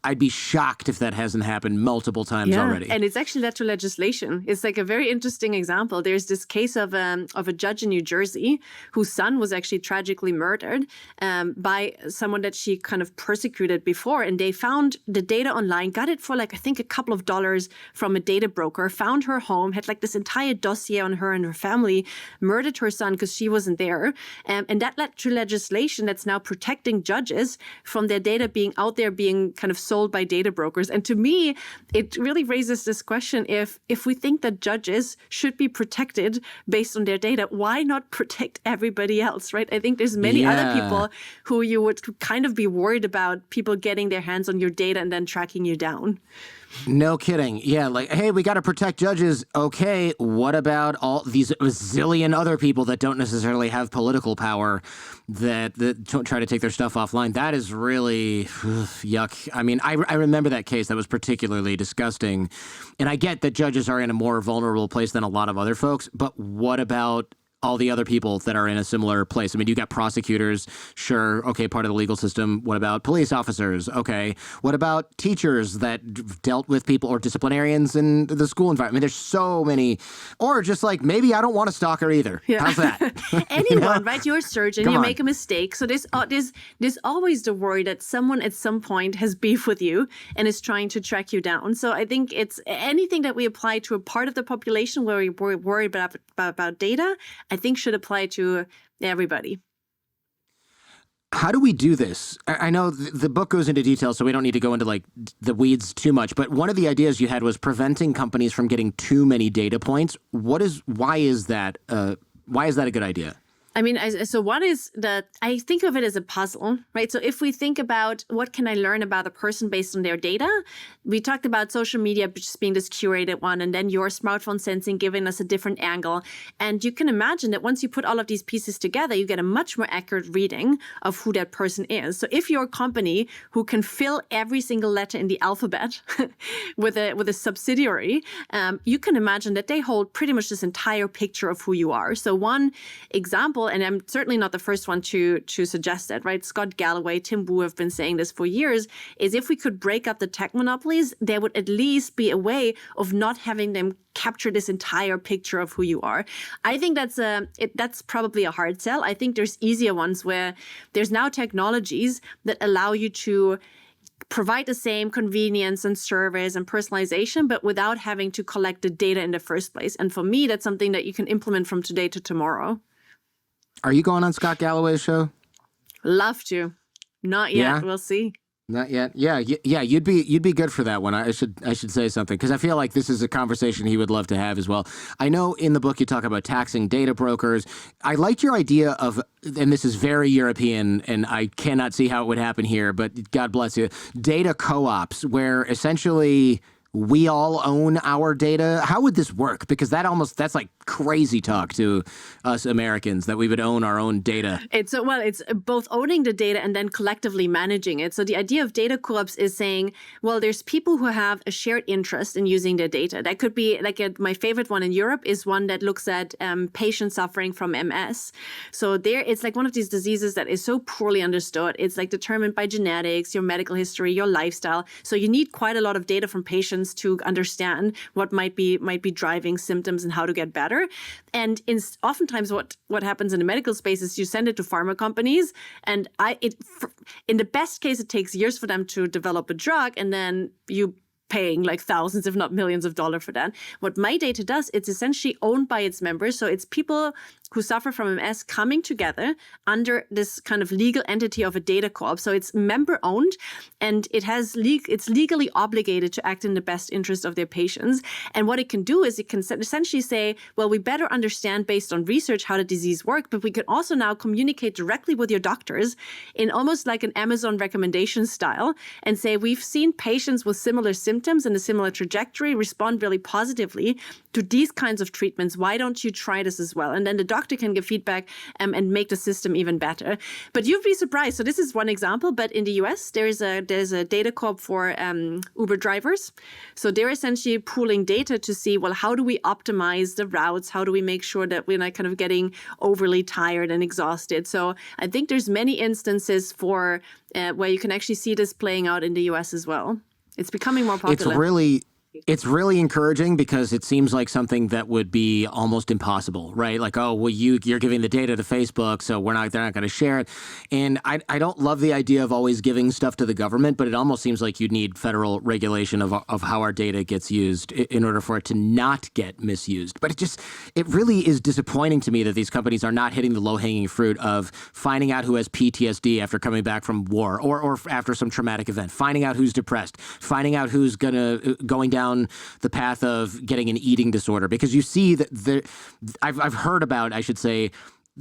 I'd be shocked if that hasn't happened multiple times already. And it's actually led to legislation. It's like a very interesting example. There's this case of a judge in New Jersey whose son was actually tragically murdered by someone that she kind of persecuted before. And they found the data online, got it for like, I think a couple of dollars from a data broker, found her home, had like this entire dossier on her and her family, murdered her son because she wasn't there. And that led to legislation that's now protecting judges from their data being out there being kind of sold by data brokers. And to me, it really raises this question, if we think that judges should be protected based on their data, why not protect everybody else, right? I think there's many other people who you would kind of be worried about people getting their hands on your data and then tracking you down. No kidding. Yeah, like, hey, we got to protect judges. Okay, what about all these zillion other people that don't necessarily have political power that try to take their stuff offline? That is really yuck. I mean, I remember that case. That was particularly disgusting. And I get that judges are in a more vulnerable place than a lot of other folks, but what about all the other people that are in a similar place? I mean, you got prosecutors, sure, okay, part of the legal system. What about police officers? Okay. What about teachers that dealt with people, or disciplinarians in the school environment? I mean, there's so many. Or just like, maybe I don't want a stalker either. Yeah. How's that? Anyone, right? You're a surgeon, Come you on. make a mistake. So there's always the worry that someone at some point has beef with you and is trying to track you down. So I think it's anything that we apply to a part of the population where we're worried about data, I think should apply to everybody. How do we do this? I know the book goes into detail, so we don't need to go into like the weeds too much. But one of the ideas you had was preventing companies from getting too many data points. Why is that a good idea? I mean, so one is that I think of it as a puzzle, right? So if we think about what can I learn about a person based on their data, we talked about social media just being this curated one, and then your smartphone sensing giving us a different angle. And you can imagine that once you put all of these pieces together, you get a much more accurate reading of who that person is. So if you're a company who can fill every single letter in the alphabet with a subsidiary, you can imagine that they hold pretty much this entire picture of who you are. So one example, and I'm certainly not the first one to suggest that, right? Scott Galloway, Tim Wu have been saying this for years, is if we could break up the tech monopolies, there would at least be a way of not having them capture this entire picture of who you are. I think that's probably a hard sell. I think there's easier ones where there's now technologies that allow you to provide the same convenience and service and personalization, but without having to collect the data in the first place. And for me, that's something that you can implement from today to tomorrow. Are you going on Scott Galloway's show? Love to. Not yet. Yeah? We'll see. Not yet. Yeah. You'd be good for that one. I should say something, because I feel like this is a conversation he would love to have as well. I know in the book you talk about taxing data brokers. I liked your idea of, and this is very European, and I cannot see how it would happen here, but God bless you, data co-ops, where essentially we all own our data. How would this work? Because that's like crazy talk to us Americans, that we would own our own data. It's both owning the data and then collectively managing it. So the idea of data co-ops is saying, well, there's people who have a shared interest in using their data. That could be like my favorite one in Europe is one that looks at patients suffering from MS. So it's like one of these diseases that is so poorly understood. It's like determined by genetics, your medical history, your lifestyle. So you need quite a lot of data from patients to understand what might be driving symptoms and how to get better. And oftentimes what happens in the medical space is you send it to pharma companies, and in the best case, it takes years for them to develop a drug, and then you paying like thousands, if not millions of dollars for that. What my data does, it's essentially owned by its members. So it's people who suffer from MS coming together under this kind of legal entity of a data co-op. So it's member owned, and it's legally obligated to act in the best interest of their patients. And what it can do is it can essentially say, well, we better understand based on research how the disease works, but we can also now communicate directly with your doctors in almost like an Amazon recommendation style and say, we've seen patients with similar symptoms and a similar trajectory respond really positively to these kinds of treatments. Why don't you try this as well? And then the doctor can give feedback and make the system even better. But you'd be surprised. So this is one example, but in the US, there's a data co-op for Uber drivers. So they're essentially pooling data to see, well, how do we optimize the routes? How do we make sure that we're not kind of getting overly tired and exhausted? So I think there's many instances for where you can actually see this playing out in the US as well. It's becoming more popular. It's really encouraging, because it seems like something that would be almost impossible, right? Like, oh, well, you're giving the data to Facebook, so they're not going to share it. And I don't love the idea of always giving stuff to the government, but it almost seems like you'd need federal regulation of how our data gets used in order for it to not get misused. But it really is disappointing to me that these companies are not hitting the low-hanging fruit of finding out who has PTSD after coming back from war or after some traumatic event, finding out who's depressed, finding out who's going down the path of getting an eating disorder. Because you see that I've heard about, I should say,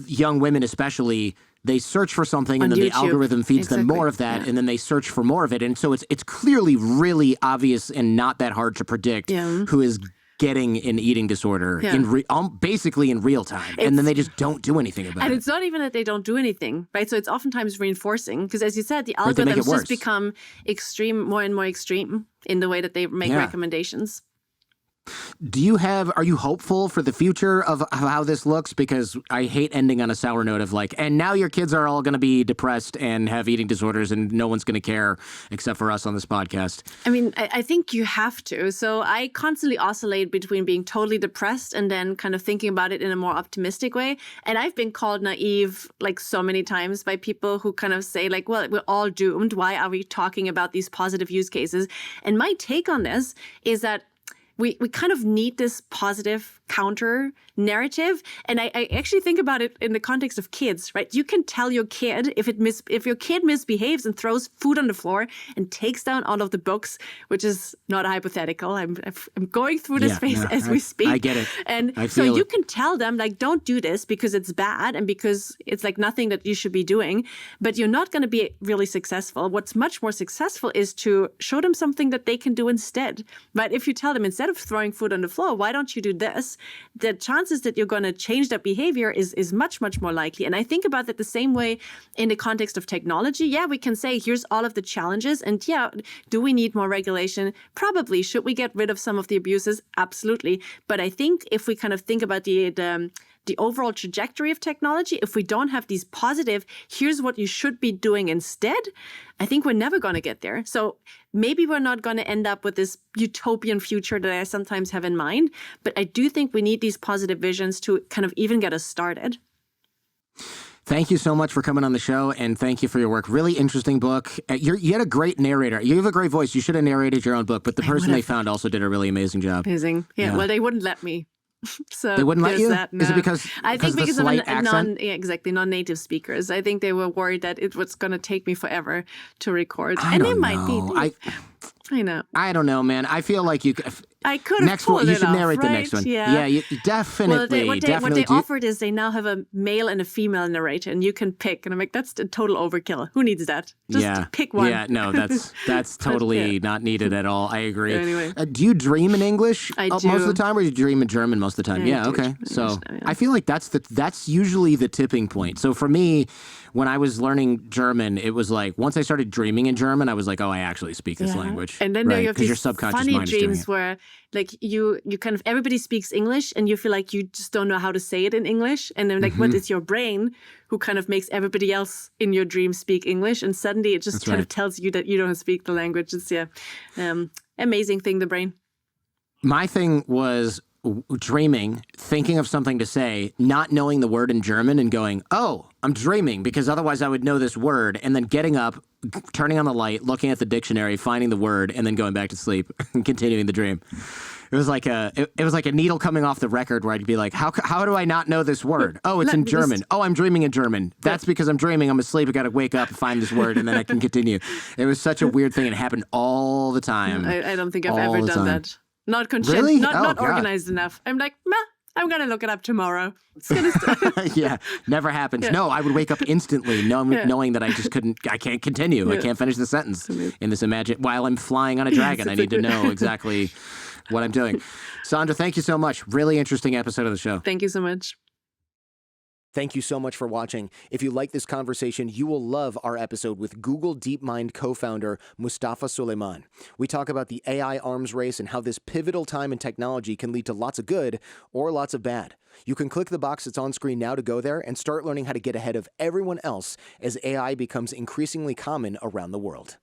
young women especially, they search for something and then the algorithm feeds them more of that, and then they search for more of it. And so it's clearly really obvious and not that hard to predict who is getting an eating disorder basically in real time. And then they just don't do anything about it. And it's not even that they don't do anything, right? So it's oftentimes reinforcing, because as you said, the algorithms just become more and more extreme in the way that they make recommendations. Are you hopeful for the future of how this looks? Because I hate ending on a sour note of like, and now your kids are all going to be depressed and have eating disorders and no one's going to care except for us on this podcast. I mean, I think you have to. So I constantly oscillate between being totally depressed and then kind of thinking about it in a more optimistic way. And I've been called naive like so many times by people who kind of say like, well, we're all doomed. Why are we talking about these positive use cases? And my take on this is that we kind of need this positive counter narrative. And I actually think about it in the context of kids, right? You can tell your kid if your kid misbehaves and throws food on the floor and takes down all of the books, which is not hypothetical. I'm going through this phase as we speak. I get it. And so you can tell them like, don't do this because it's bad and because it's like nothing that you should be doing, but you're not going to be really successful. What's much more successful is to show them something that they can do instead, right? If you tell them instead of throwing food on the floor, why don't you do this? The chances that you're going to change that behavior is much, much more likely. And I think about that the same way in the context of technology. Yeah, we can say, here's all of the challenges. And yeah, do we need more regulation? Probably. Should we get rid of some of the abuses? Absolutely. But I think if we kind of think about the overall trajectory of technology, if we don't have these positive, here's what you should be doing instead, I think we're never going to get there. So maybe we're not going to end up with this utopian future that I sometimes have in mind, but I do think we need these positive visions to kind of even get us started. Thank you so much for coming on the show, and thank you for your work. Really interesting book. You had a great narrator. You have a great voice. You should have narrated your own book, but the person they found also did a really amazing job. Amazing. Yeah. Well, they wouldn't let me. So they wouldn't let you? That, no. Is it because I think because of I'm accent? non-native speakers. I think they were worried that it was going to take me forever to record. I don't know. I know. I don't know, man. I feel like I could have pulled it off, you should narrate right? the next one. Yeah, you definitely. Well, what they offered is they now have a male and a female narrator, and you can pick. And I'm like, that's a total overkill. Who needs that? Just pick one. Yeah, no, that's totally not needed at all. I agree. Anyway. Do you dream in English most do. of the time, or do you dream in German most of the time? Yeah, okay. So I feel like that's usually the tipping point. So for me, when I was learning German, it was like once I started dreaming in German, I was like, oh, I actually speak this language. And then you have these subconscious funny mind dreams where like you kind of everybody speaks English and you feel like you just don't know how to say it in English. And then like, what is your brain who kind of makes everybody else in your dream speak English? And suddenly it just of tells you that you don't speak the language. It's amazing thing, the brain. My thing was dreaming, thinking of something to say, not knowing the word in German and going, oh, I'm dreaming because otherwise I would know this word, and then getting up, turning on the light, looking at the dictionary, finding the word, and then going back to sleep and continuing the dream. It was like a needle coming off the record where I'd be like, how do I not know this word? Oh, it's in German. Oh, I'm dreaming in German. That's because I'm dreaming. I'm asleep. I got to wake up and find this word, and then I can continue. It was such a weird thing. It happened all the time. I don't think I've ever done that. Not Really? not organized enough. I'm like, I'm going to look it up tomorrow. It's gonna yeah, never happens. Yeah. No, I would wake up instantly knowing that I can't continue. I can't finish the sentence in this while I'm flying on a dragon. I need to know exactly what I'm doing. Sandra, thank you so much. Really interesting episode of the show. Thank you so much. Thank you so much for watching. If you like this conversation, you will love our episode with Google DeepMind co-founder Mustafa Suleyman. We talk about the AI arms race and how this pivotal time in technology can lead to lots of good or lots of bad. You can click the box that's on screen now to go there and start learning how to get ahead of everyone else as AI becomes increasingly common around the world.